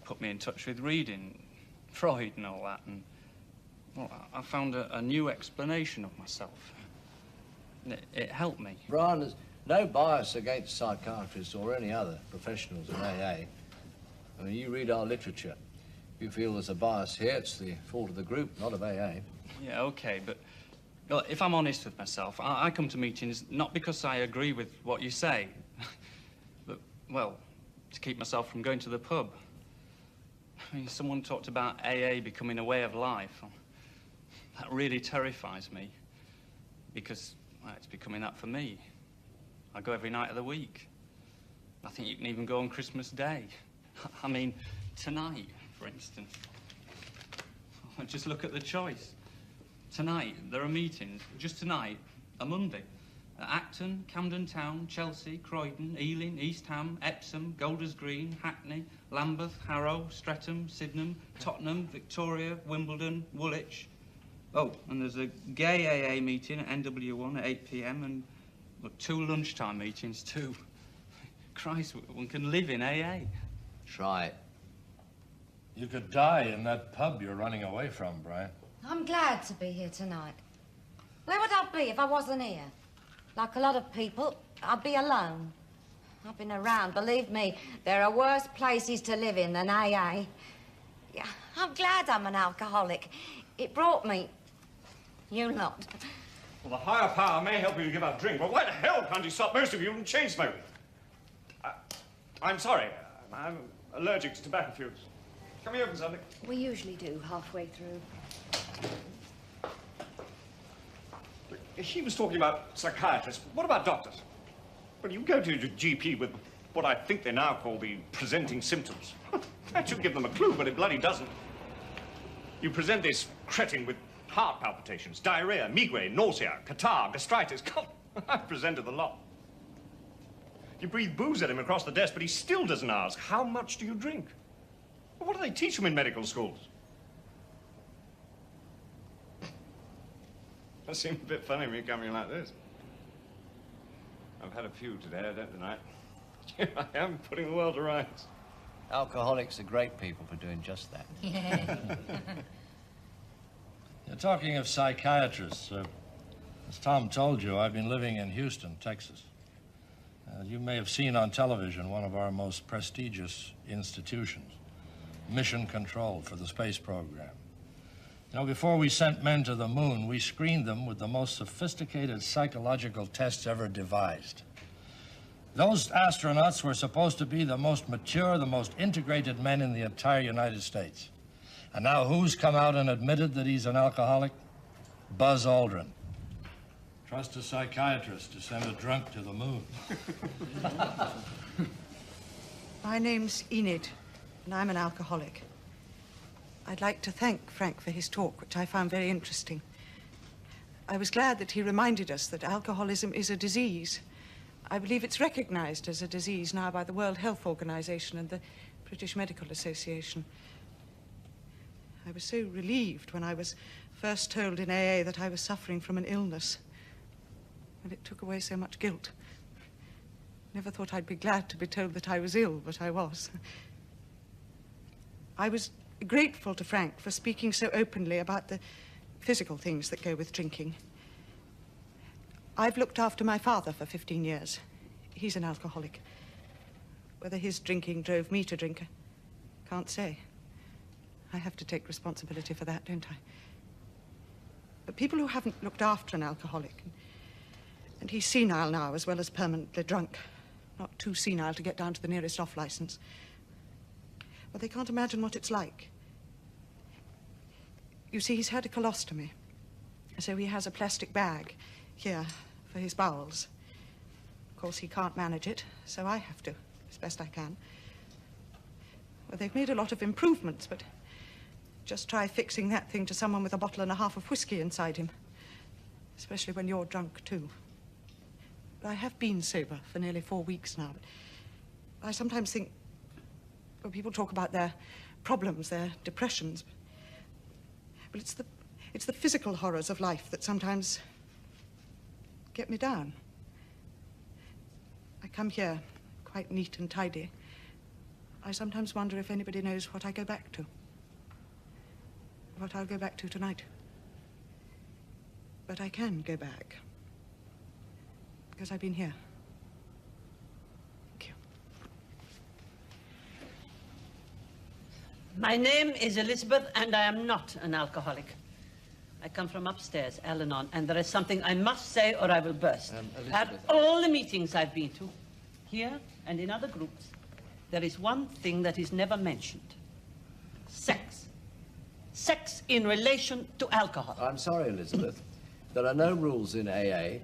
put me in touch with reading, Freud and all that, and well, I found a new explanation of myself. It helped me. Brian, there's no bias against psychiatrists or any other professionals in AA. I mean, you read our literature. If you feel there's a bias here, it's the fault of the group, not of AA. Yeah, okay, but well, if I'm honest with myself, I come to meetings not because I agree with what you say, but, well, to keep myself from going to the pub. I mean, someone talked about AA becoming a way of life. That really terrifies me, because well, it's becoming that for me. I go every night of the week. I think you can even go on Christmas Day. I mean, tonight, for instance. Just look at the choice. Tonight, there are meetings, just tonight, a Monday. At Acton, Camden Town, Chelsea, Croydon, Ealing, East Ham, Epsom, Golders Green, Hackney, Lambeth, Harrow, Streatham, Sydenham, Tottenham, Victoria, Wimbledon, Woolwich. Oh, and there's a gay AA meeting at NW1 at 8 p.m. and look, 2 lunchtime meetings too. Christ, one can live in AA. Try it. You could die in that pub you're running away from, Brian. I'm glad to be here tonight. Where would I be if I wasn't here? Like a lot of people, I'd be alone. I've been around, believe me, there are worse places to live in than AA. Yeah, I'm glad I'm an alcoholic. It brought me, you lot. Well, the higher power may help you to give up drink, but why the hell can't you stop most of you from chain smoking? I'm sorry. I'm allergic to tobacco fumes. Can we open something? We usually do, halfway through. He was talking about psychiatrists. What about doctors? Well, you go to your GP with what I think they now call the presenting symptoms. That should give them a clue, but it bloody doesn't. You present this cretin with heart palpitations, diarrhea, migraine, nausea, catarrh, gastritis. God, I've presented the lot. You breathe booze at him across the desk, but he still doesn't ask, how much do you drink? Well, what do they teach him in medical schools? That seems a bit funny me coming like this. I've had a few today, I don't deny it. Here I am, putting the world to rights. Alcoholics are great people for doing just that. Yeah. You're talking of psychiatrists. As Tom told you, I've been living in Houston, Texas. You may have seen on television one of our most prestigious institutions, Mission Control for the space program. You know, before we sent men to the moon, we screened them with the most sophisticated psychological tests ever devised. Those astronauts were supposed to be the most mature, the most integrated men in the entire United States. And now who's come out and admitted that he's an alcoholic? Buzz Aldrin. Trust a psychiatrist to send a drunk to the moon. My name's Enid, and I'm an alcoholic. I'd like to thank Frank for his talk, which I found very interesting. I was glad that he reminded us that alcoholism is a disease. I believe it's recognized as a disease now by the World Health Organization and the British Medical Association. I was so relieved when I was first told in AA that I was suffering from an illness. And it took away so much guilt. Never thought I'd be glad to be told that I was ill, but I was. I was grateful to Frank for speaking so openly about the physical things that go with drinking. I've looked after my father for 15 years. He's an alcoholic. Whether his drinking drove me to drink, I can't say. I have to take responsibility for that, don't I? But people who haven't looked after an alcoholic, And he's senile now, as well as permanently drunk. Not too senile to get down to the nearest off-licence. But they can't imagine what it's like. You see, he's had a colostomy. So he has a plastic bag here for his bowels. Of course, he can't manage it, so I have to, as best I can. Well, they've made a lot of improvements, but just try fixing that thing to someone with a bottle and a half of whiskey inside him. Especially when you're drunk, too. I have been sober for nearly 4 weeks now, but I sometimes think, when people talk about their problems, their depressions, but it's the physical horrors of life that sometimes get me down. I come here quite neat and tidy. I sometimes wonder if anybody knows what I go back to. What I'll go back to tonight. But I can go back. Because I've been here. Thank you. My name is Elizabeth, and I am not an alcoholic. I come from upstairs, Al-Anon, and there is something I must say or I will burst. At all the meetings I've been to, here and in other groups, there is one thing that is never mentioned. Sex. Sex in relation to alcohol. I'm sorry, Elizabeth. There are no rules in AA,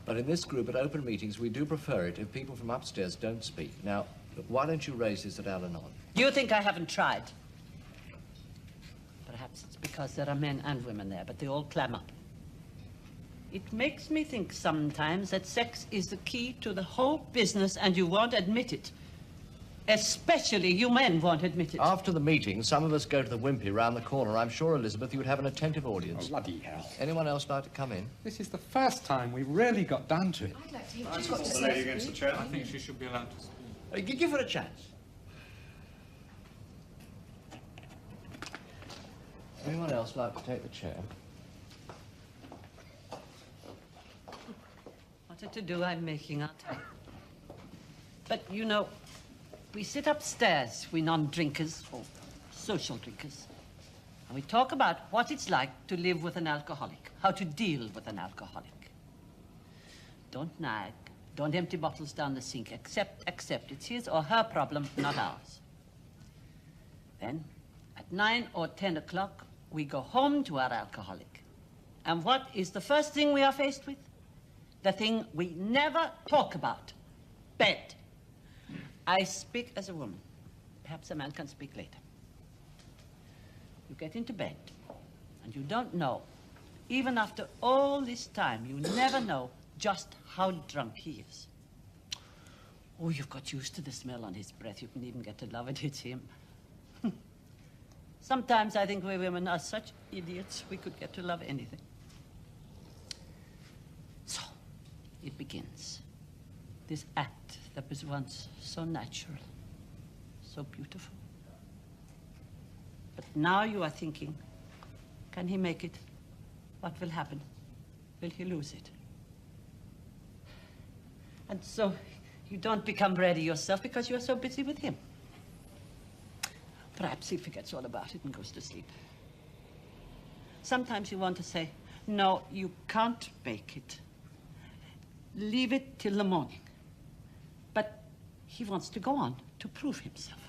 but in this group at open meetings, we do prefer it if people from upstairs don't speak. Now, look, why don't you raise this at Al-Anon? Do you think I haven't tried? Perhaps it's because there are men and women there, but they all clam up. It makes me think sometimes that sex is the key to the whole business, and you won't admit it. Especially you men won't admit it. After the meeting, some of us go to the Wimpy round the corner. I'm sure, Elizabeth, you would have an attentive audience. Oh, bloody hell. Anyone else like to come in? This is the first time we've really got down to it. I'd like to hear I've got the lady against the chair. I think she should be allowed to speak. Give her a chance. Anyone else like to take the chair? What to do, I'm making out. But, you know, we sit upstairs, we non-drinkers, or social drinkers, and we talk about what it's like to live with an alcoholic, how to deal with an alcoholic. Don't nag, don't empty bottles down the sink, accept it's his or her problem, not ours. Then, at 9 or 10 o'clock, we go home to our alcoholic. And what is the first thing we are faced with? The thing we never talk about, bed. I speak as a woman. Perhaps a man can speak later. You get into bed, and you don't know, even after all this time, you never know just how drunk he is. Oh, you've got used to the smell on his breath. You can even get to love it. It's him. Sometimes I think we women are such idiots, we could get to love anything. So, it begins. This act that was once so natural, so beautiful. But now you are thinking, can he make it? What will happen? Will he lose it? And so you don't become ready yourself because you're so busy with him. Perhaps he forgets all about it and goes to sleep. Sometimes you want to say, no, you can't make it. Leave it till the morning. But he wants to go on to prove himself.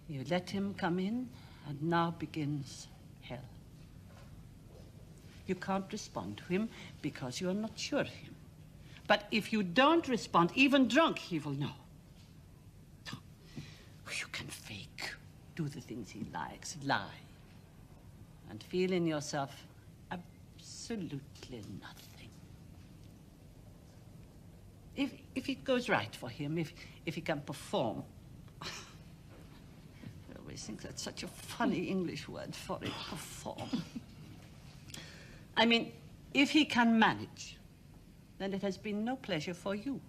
You let him come in, and now begins hell. You can't respond to him because you're not sure of him. But if you don't respond, even drunk, he will know. You can fake, do the things he likes, lie, and feel in yourself absolutely nothing. If it goes right for him, if he can perform, I always think that's such a funny English word for it, perform. I mean, if he can manage, then it has been no pleasure for you.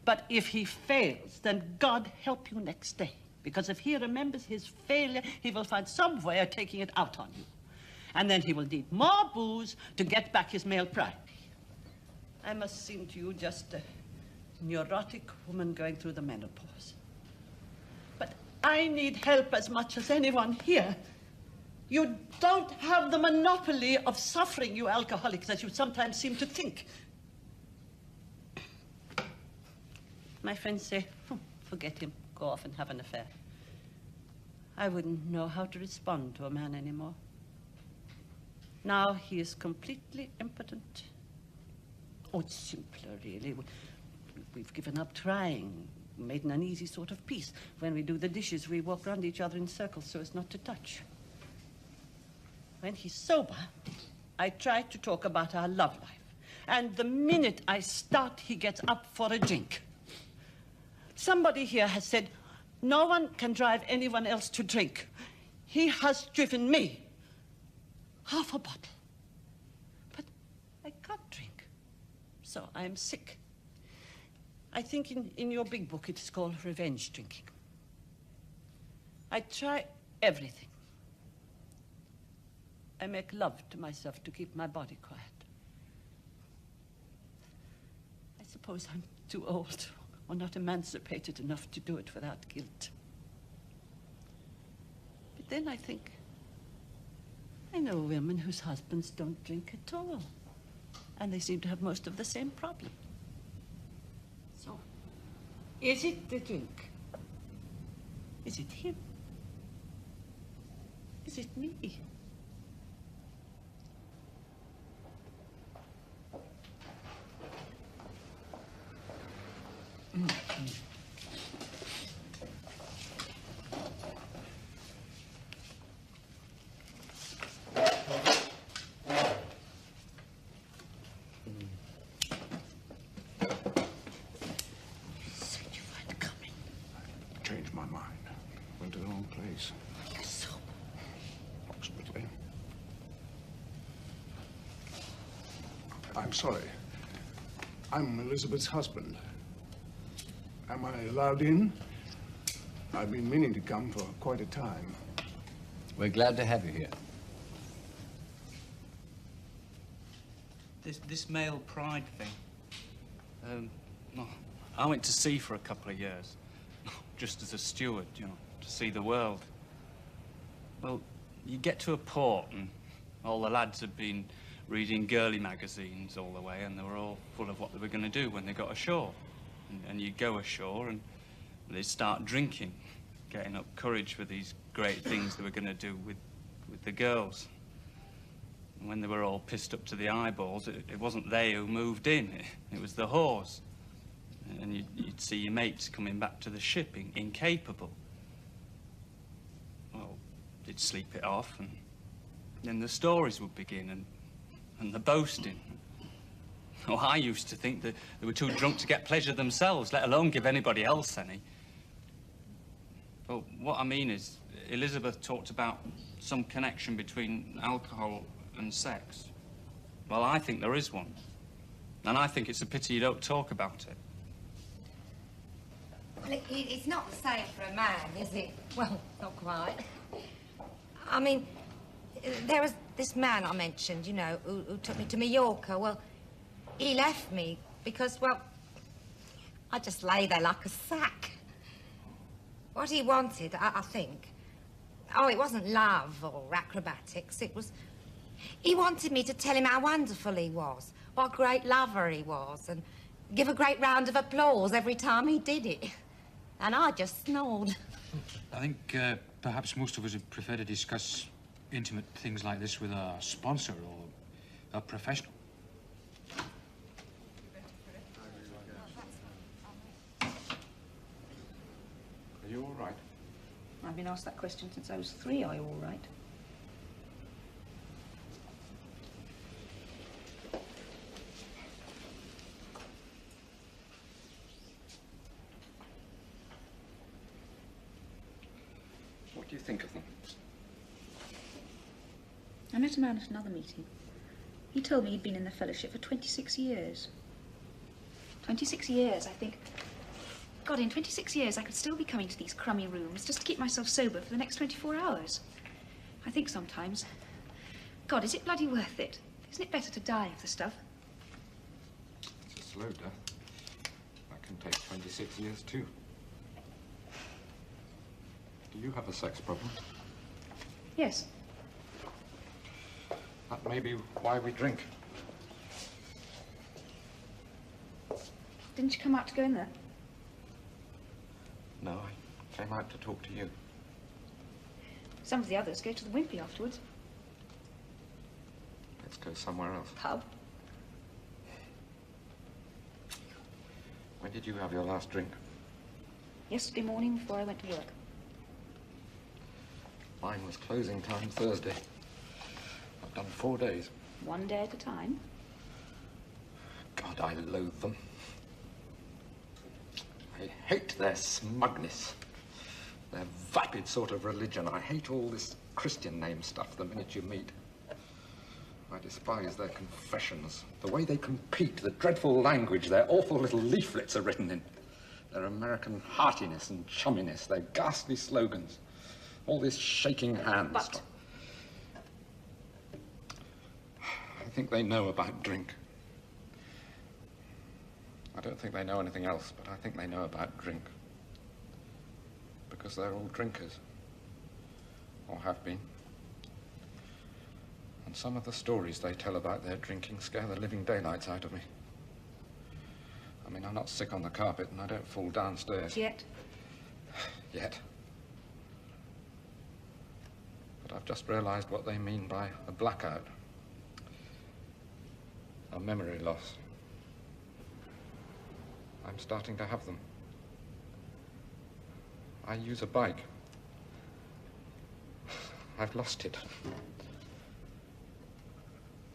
But if he fails, then God help you next day. Because if he remembers his failure, he will find some way of taking it out on you. And then he will need more booze to get back his male pride. I must seem to you just a neurotic woman going through the menopause. But I need help as much as anyone here. You don't have the monopoly of suffering, you alcoholics, as you sometimes seem to think. My friends say, forget him, go off and have an affair. I wouldn't know how to respond to a man anymore. Now he is completely impotent. Oh, it's simpler, really. We've given up trying, made an uneasy sort of peace. When we do the dishes, we walk round each other in circles so as not to touch. When he's sober, I try to talk about our love life. And the minute I start, he gets up for a drink. Somebody here has said, no one can drive anyone else to drink. He has driven me. Half a bottle. But I can't drink. So I'm sick. I think in your big book it is called revenge drinking. I try everything. I make love to myself to keep my body quiet. I suppose I'm too old or not emancipated enough to do it without guilt. But then I think, I know women whose husbands don't drink at all, and they seem to have most of the same problem. So, is it the drink? Is it him? Is it me? Changed my mind. Went to the wrong place. So? Approximately. I'm sorry. I'm Elizabeth's husband. Am I allowed in? I've been meaning to come for quite a time. We're glad to have you here. This male pride thing. Well, I went to sea for a couple of years, just as a steward, you know, to see the world. Well, you get to a port and all the lads had been reading girly magazines all the way, and they were all full of what they were going to do when they got ashore. And you go ashore and they start drinking, getting up courage for these great things they were going to do with the girls. And when they were all pissed up to the eyeballs, it wasn't they who moved in, it was the whores. And you'd see your mates coming back to the ship, incapable. Well, they'd sleep it off, and then the stories would begin, and the boasting. Oh, I used to think that they were too drunk to get pleasure themselves, let alone give anybody else any. Well, what I mean is, Elizabeth talked about some connection between alcohol and sex. Well, I think there is one. And I think it's a pity you don't talk about it. Well, it's not the same for a man, is it? Well, not quite. I mean, there was this man I mentioned, you know, who took me to Mallorca. Well, he left me because, well, I just lay there like a sack. What he wanted, I think... Oh, it wasn't love or acrobatics, it was... He wanted me to tell him how wonderful he was, what a great lover he was, and give a great round of applause every time he did it. And I just snored. I think perhaps most of us would prefer to discuss intimate things like this with a sponsor or a professional. Are you all right? I've been asked that question since I was 3. Are you all right? What do you think of them? I met a man at another meeting. He told me he'd been in the fellowship for 26 years. 26 years, I think. God, in 26 years, I could still be coming to these crummy rooms just to keep myself sober for the next 24 hours. I think sometimes, God, is it bloody worth it? Isn't it better to die of the stuff? It's a slow death. That can take 26 years, too. Do you have a sex problem? Yes. That may be why we drink. Didn't you come out to go in there? No, I came out to talk to you. Some of the others go to the Wimpy afterwards. Let's go somewhere else. Pub. When did you have your last drink? Yesterday morning before I went to work. Mine was closing time Thursday. I've done 4 days. One day at a time. God, I loathe them. I hate their smugness. Their vapid sort of religion. I hate all this Christian name stuff the minute you meet. I despise their confessions, the way they compete, the dreadful language their awful little leaflets are written in, their American heartiness and chumminess, their ghastly slogans, all this shaking hands. But I think they know about drink. I don't think they know anything else, but I think they know about drink. Because they're all drinkers. Or have been. And some of the stories they tell about their drinking scare the living daylights out of me. I mean, I'm not sick on the carpet and I don't fall downstairs. Yet? Yet. But I've just realized what they mean by a blackout. A memory loss. I'm starting to have them. I use a bike. I've lost it.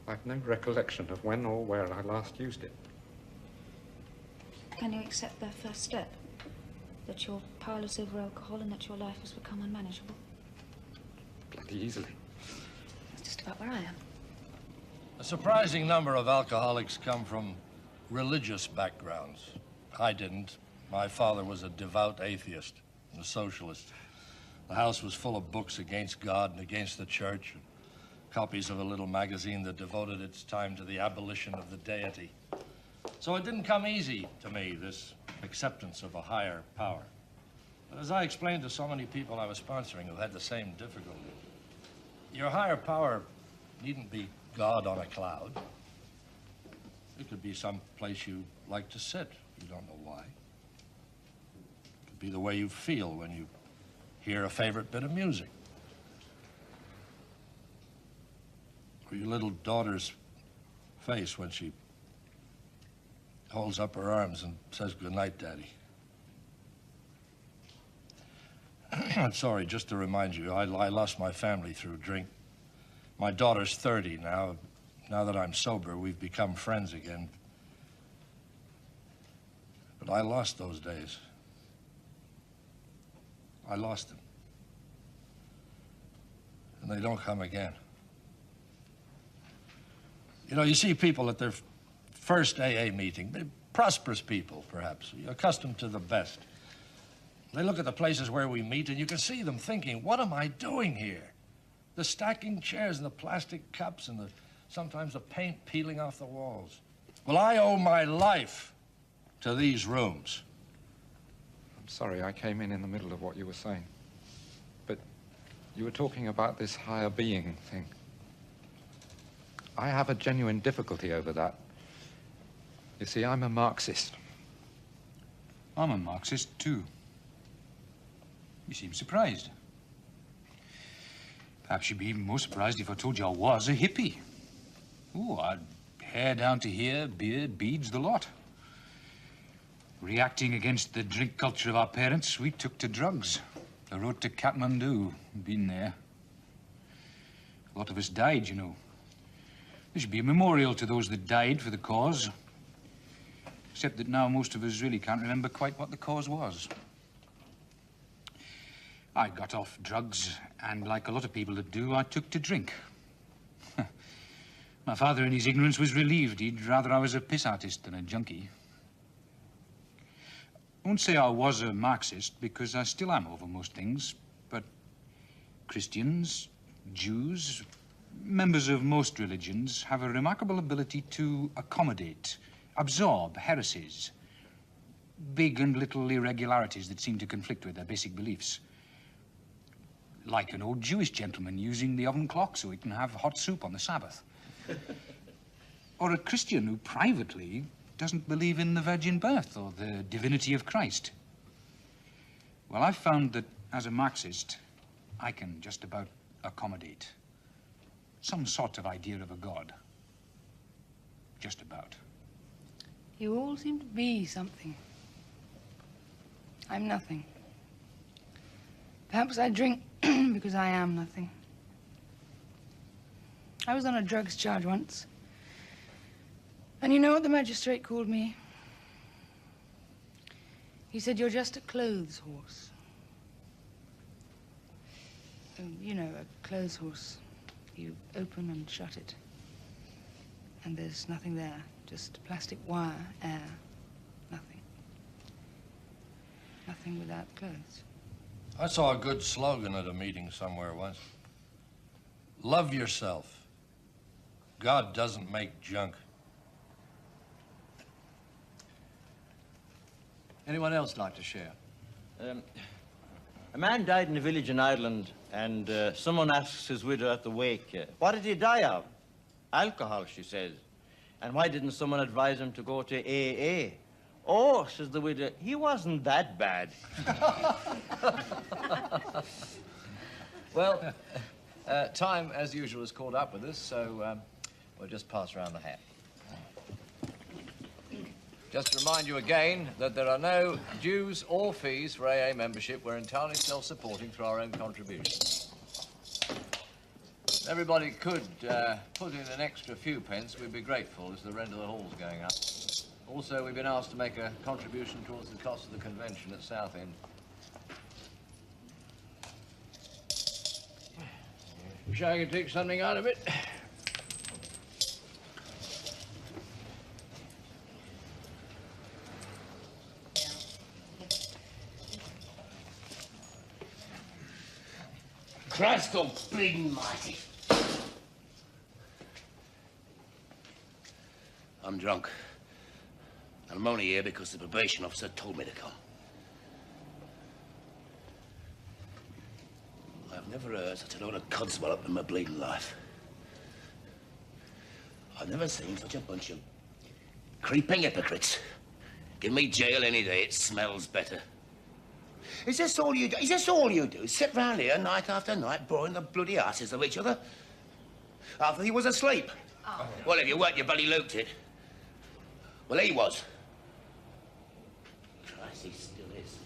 I've no recollection of when or where I last used it. Can you accept their first step? That you're powerless over alcohol and that your life has become unmanageable? Bloody easily. That's just about where I am. A surprising number of alcoholics come from religious backgrounds. I didn't. My father was a devout atheist, a socialist. The house was full of books against God and against the church, and copies of a little magazine that devoted its time to the abolition of the deity. So it didn't come easy to me, this acceptance of a higher power. But as I explained to so many people I was sponsoring who had the same difficulty, your higher power needn't be God on a cloud. It could be some place you like to sit. You don't know why. It could be the way you feel when you hear a favorite bit of music. Or your little daughter's face when she holds up her arms and says, "Good night, Daddy." I'm sorry, just to remind you, I lost my family through drink. My daughter's 30 now. Now that I'm sober, we've become friends again. But I lost those days. I lost them. And they don't come again. You know, you see people at their first AA meeting, prosperous people, perhaps, accustomed to the best. They look at the places where we meet, and you can see them thinking, what am I doing here? The stacking chairs and the plastic cups and sometimes the paint peeling off the walls. Well, I owe my life to these rooms. I'm sorry, I came in the middle of what you were saying. But you were talking about this higher being thing. I have a genuine difficulty over that. You see, I'm a Marxist. I'm a Marxist, too. You seem surprised. Perhaps you'd be even more surprised if I told you I was a hippie. Oh, I'd hair down to here, beard, beads, the lot. Reacting against the drink culture of our parents, we took to drugs. The road to Kathmandu, been there. A lot of us died, you know. There should be a memorial to those that died for the cause. Except that now most of us really can't remember quite what the cause was. I got off drugs, and like a lot of people that do, I took to drink. My father, in his ignorance, was relieved. He'd rather I was a piss artist than a junkie. I won't say I was a Marxist, because I still am over most things, but Christians, Jews, members of most religions have a remarkable ability to accommodate, absorb heresies, big and little irregularities that seem to conflict with their basic beliefs. Like an old Jewish gentleman using the oven clock so he can have hot soup on the Sabbath. Or a Christian who privately doesn't believe in the virgin birth or the divinity of Christ. Well, I've found that as a Marxist, I can just about accommodate some sort of idea of a God. Just about. You all seem to be something. I'm nothing. Perhaps I drink because I am nothing. I was on a drugs charge once. And you know what the magistrate called me? He said, "You're just a clothes horse." You know, a clothes horse. You open and shut it. And there's nothing there. Just plastic wire, air, nothing. Nothing without clothes. I saw a good slogan at a meeting somewhere once. Love yourself. God doesn't make junk. Anyone else like to share? A man died in a village in Ireland, and someone asks his widow at the wake, what did he die of? Alcohol, she says. And why didn't someone advise him to go to AA? Oh, says the widow, he wasn't that bad. Well, time, as usual, has caught up with us, so we'll just pass around the hat. Just to remind you again that there are no dues or fees for AA membership. We're entirely self-supporting through our own contributions. If everybody could put in an extra few pence, we'd be grateful as the rent of the hall's going up. Also, we've been asked to make a contribution towards the cost of the convention at Southend. Wish I could take something out of it. Christ almighty. I'm drunk. And I'm only here because the probation officer told me to come. I've never heard such a load of codswell up in my bleeding life. I've never seen such a bunch of creeping hypocrites. Give me jail any day, it smells better. Is this all you do? Is this all you do? Sit round here night after night, boring the bloody asses of each other? After he was asleep? Oh. Well, if you weren't, you bloody looped it. Well, he was. Christ, he still is.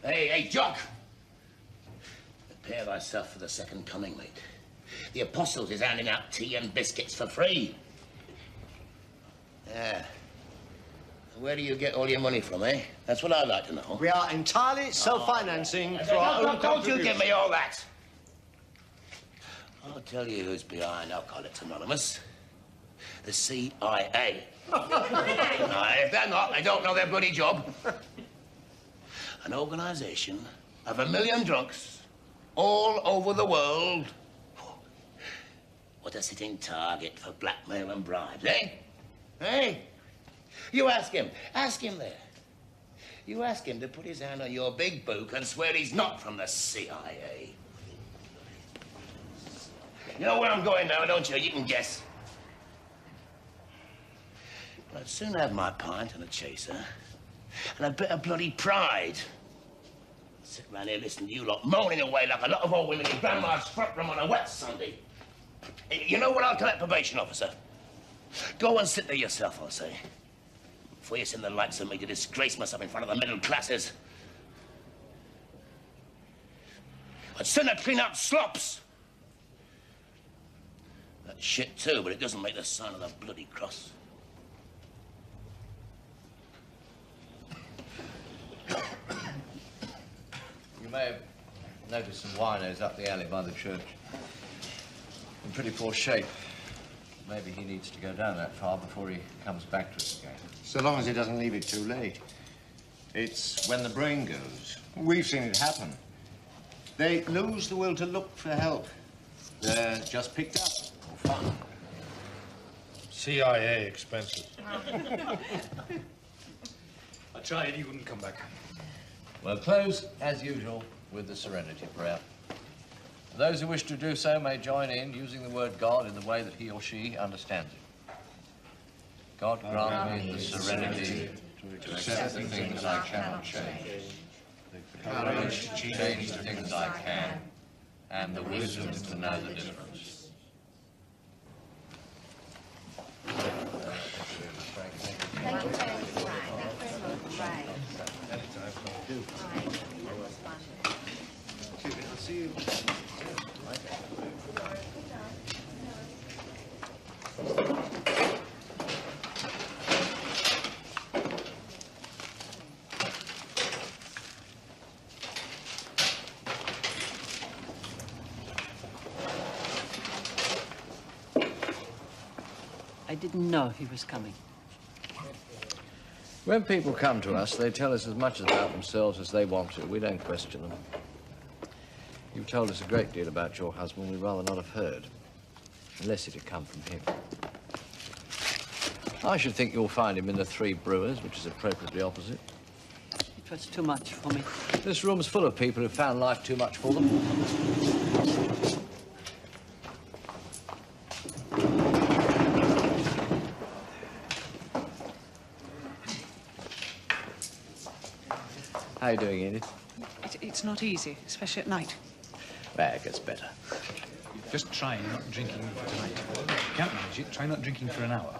Hey, Jock! Prepare thyself for the second coming, mate. The Apostles is handing out tea and biscuits for free. Yeah. Where do you get all your money from, eh? That's what I'd like to know. We are entirely self-financing through our own Don't you give me all that. I'll tell you who's behind Alcoholics Anonymous. The CIA. Now, if they're not, they don't know their bloody job. An organisation of 1 million drunks all over the world. What a sitting target for blackmail and bribes, eh? Hey? You ask him there. You ask him to put his hand on your big book and swear he's not from the CIA. You know where I'm going now, don't you? You can guess. I'd soon have my pint and a chaser and a bit of bloody pride. Sit round here listening to you lot moaning away like a lot of old women in grandma's front room on a wet Sunday. You know what I'll tell that probation officer? Go and sit there yourself, I'll say. Before you send the likes of me to disgrace myself in front of the middle classes. I'd sooner clean up slops. That's shit too, but it doesn't make the sign of the bloody cross. You may have noticed some winos up the alley by the church. In pretty poor shape. Maybe he needs to go down that far before he comes back to us again. So long as he doesn't leave it too late. It's when the brain goes. We've seen it happen. They lose the will to look for help. They're just picked up for fun. CIA expenses. I tried, he wouldn't come back. Well, close, as usual, with the Serenity Prayer. Those who wish to do so may join in using the word God in the way that he or she understands it. God grant me the serenity to accept the things I cannot change, the courage to change the things I can, and the wisdom to know the difference. Thank you very much. Right. I'll see you. I didn't know he was coming. When people come to us, they tell us as much about themselves as they want to. We don't question them. You've told us a great deal about your husband we'd rather not have heard, unless it had come from him. I should think you'll find him in the Three Brewers, which is appropriately opposite. It was too much for me. This room's full of people who found life too much for them. How are you doing, Edith? It's not easy, especially at night. Well, it gets better. Just try not drinking tonight. If you can't manage it, try not drinking for an hour.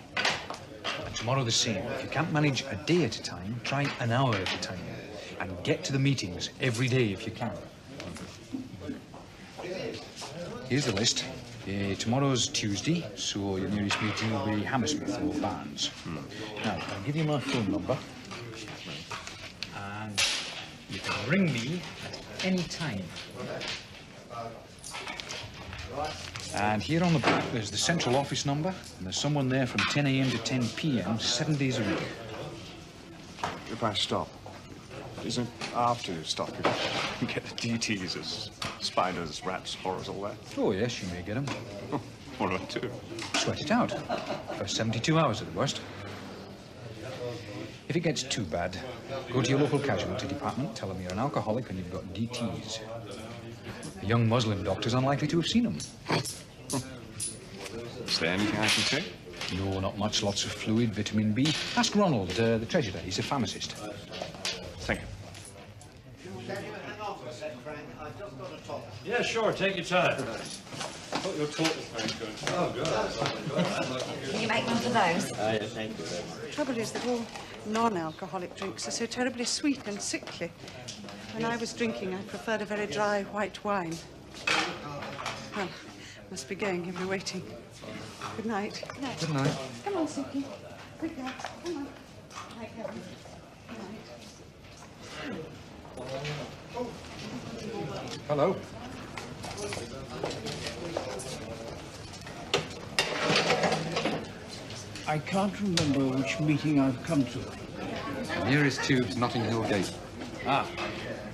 And tomorrow the same. If you can't manage a day at a time, try an hour at a time. And get to the meetings every day if you can. Here's the list. Tomorrow's Tuesday, so your nearest meeting will be Hammersmith or Barnes. Now, I'll give you my phone number. And you can ring me at any time. And here on the back, there's the central office number, and there's someone there from 10 a.m. to 10 p.m., 7 days a week. If I stop, is it after you stop you get the DTs as spiders, rats, horrors, all that? Oh, yes, you may get them. What do I do? Sweat it out. For 72 hours at the worst. If it gets too bad, go to your local casualty department, tell them you're an alcoholic and you've got DTs. A young Muslim doctor's unlikely to have seen them. Is there anything I can take? No, not much. Lots of fluid, vitamin B. Ask Ronald, the treasurer. He's a pharmacist. Thank you. Yeah, sure. Take your time. I thought your talk was very good. Oh, good. Can you make one for those? Yeah, thank you very much. The trouble is that all non-alcoholic drinks are so terribly sweet and sickly. When I was drinking, I preferred a very dry white wine. Well, must be going. He'll be waiting. Good night. Good night. Come on, Suki. Quick, girl. Come on. Hi, Kevin. Good night. Hello. I can't remember which meeting I've come to. Nearest tube's Notting Hill Gate. Ah,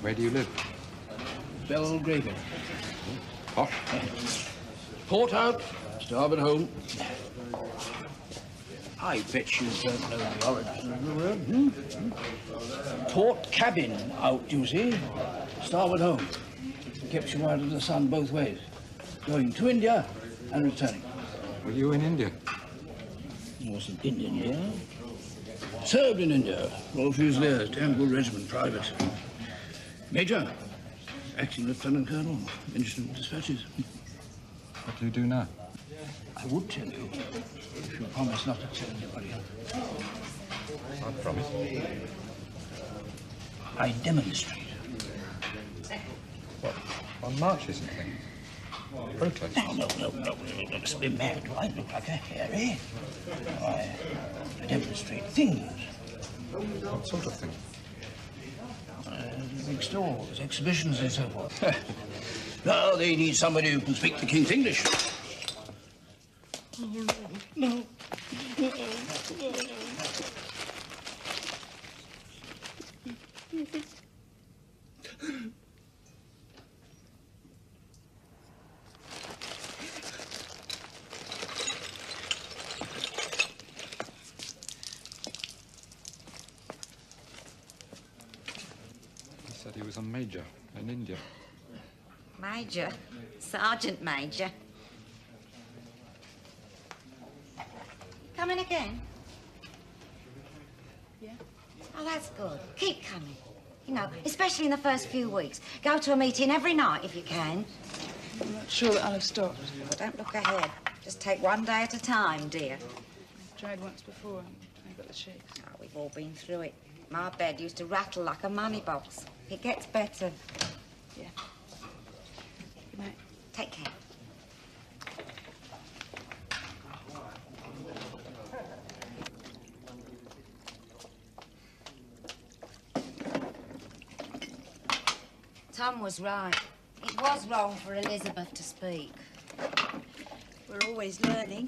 Where do you live? Belgraven. Posh? Port out, starboard home. I bet you don't know the origin of the word, Port cabin out, you see. Starboard home. Keeps you out of the sun both ways. Going to India and returning. Were you in India? Wasn't in India. Served in India. Royal Fusiliers, Temple Regiment, private. Major. Acting Lieutenant Colonel. Instant dispatches. What do you do now? I would tell you, if you promise not to tell anybody. I promise. I demonstrate. What? On marches and things? Protest? No, must be mad. Do I look like a hairy? I demonstrate things. What sort of thing? Big stalls, exhibitions and so forth. Now they need somebody who can speak the King's English. No. said he was a major in India. Major? Sergeant Major. Coming again? Yeah. Oh, that's good. Keep coming. You know, especially in the first few weeks. Go to a meeting every night if you can. I'm not sure that I'll have stopped. But don't look ahead. Just take one day at a time, dear. I've tried once before and I got the shakes. Oh, we've all been through it. My bed used to rattle like a money box. It gets better. Yeah. Good night. Take care. Tom was right. It was wrong for Elizabeth to speak. We're always learning.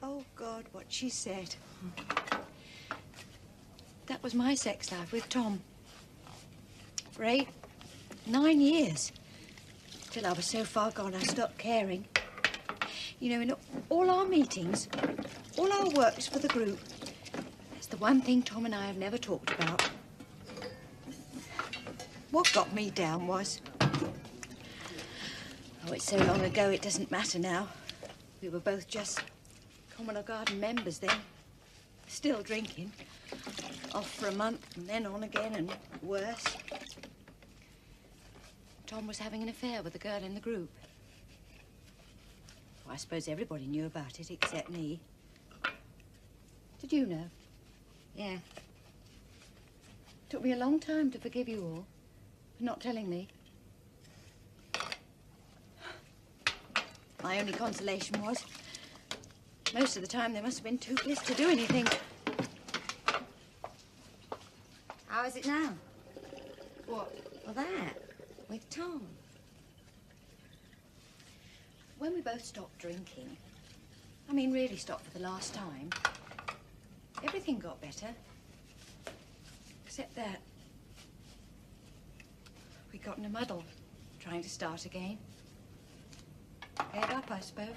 Oh, God, what she said. That was my sex life with Tom. For 8, 9 years. Till I was so far gone I stopped caring. You know, in all our meetings, all our works for the group, that's the one thing Tom and I have never talked about. What got me down was... Oh, it's so long ago it doesn't matter now. We were both just Commonwealth Garden members then. Still drinking. Off for a month and then on again and worse. Tom was having an affair with a girl in the group. Well, I suppose everybody knew about it except me. Did you know? Yeah. Took me a long time to forgive you all for not telling me. My only consolation was most of the time they must have been too pissed to do anything. How is it now? What? Well, that. With Tom. When we both stopped drinking, I mean really stopped for the last time, everything got better. Except that. We got in a muddle, trying to start again. Head up, I suppose.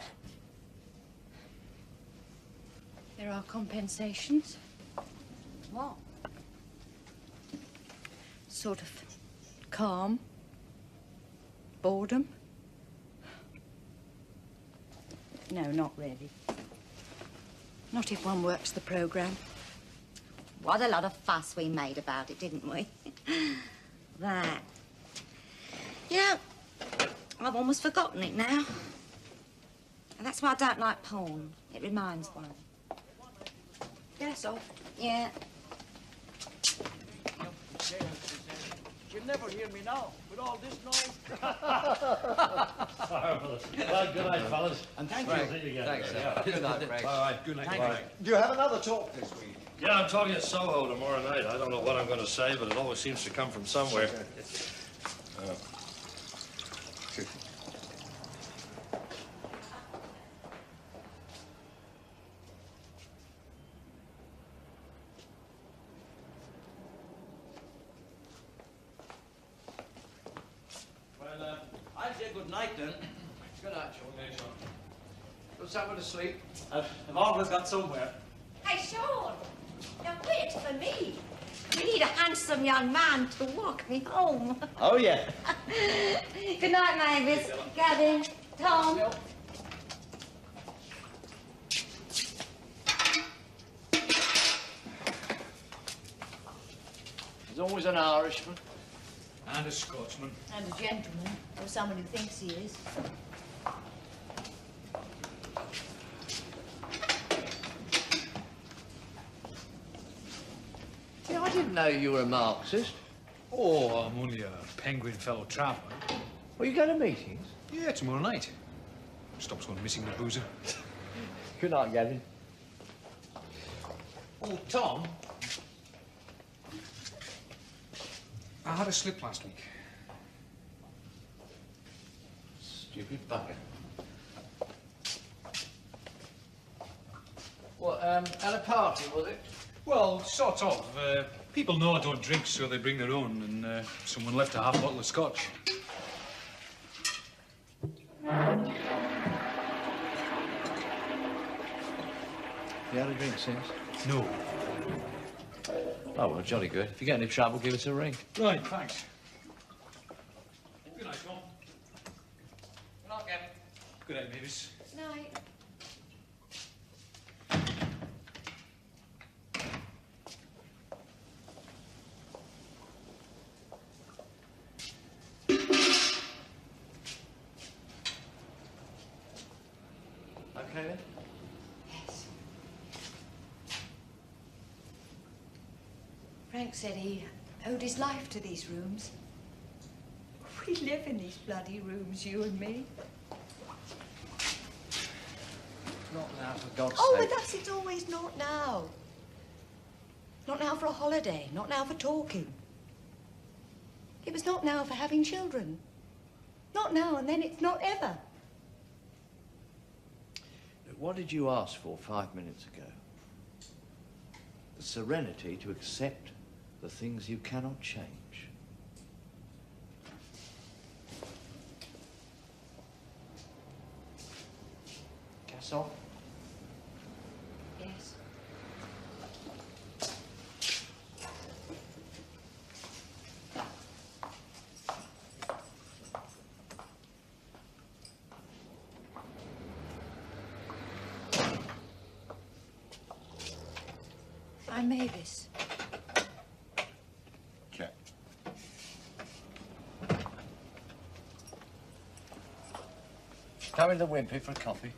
There are compensations. What? Sort of calm. Boredom. No, not really. Not if one works the programme. What a lot of fuss we made about it, didn't we? That. Yeah, I've almost forgotten it now. And that's why I don't like porn. It reminds one. Yes, off. Yeah. You'll never hear me now with all this noise. Marvellous. Well, good night, fellas. And thank Frank, you. see you again. Thanks, sir. Yeah. Good night, Frank. All right, good night. Thank Bye. Do you have another talk this week? Yeah, I'm talking at Soho tomorrow night. I don't know what I'm going to say, but it always seems to come from somewhere. Well, I'll say good night then. Good night, Sean. Got somewhere to sleep? I've always got somewhere. Hey, Sean, now wait for me. We need a handsome young man to walk me home. Oh, yeah. Good night, Mavis. Gavin, Tom. There's always an Irishman. And a Scotsman. And a gentleman, or someone who thinks he is. Yeah, I didn't know you were a Marxist. Oh, I'm only a penguin fellow traveller. Well, you go to meetings? Yeah, tomorrow night. Stops one missing the boozer. Good night, Gavin. Oh, Tom. I had a slip last week. Stupid bugger. What, at a party, was it? Well, sort of. People know I don't drink, so they bring their own, and someone left a half bottle of scotch. You had a drink since? No. Oh, well, jolly good. If you get any trouble, give us a ring. Right, thanks. Good night, Tom. Good night, Gavin. Good night, Mavis. Night. Okay, then? Yes. Frank said he owed his life to these rooms. We live in these bloody rooms, you and me. Not now, for God's Oh, sake. but that's it's always not now. Not now for a holiday, not now for talking. It was not now for having children. Not now, and then it's not ever. What did you ask for 5 minutes ago? The serenity to accept the things you cannot change. Gas off? Yes. I'm Mavis. Check. Come in the Wimpy for a coffee.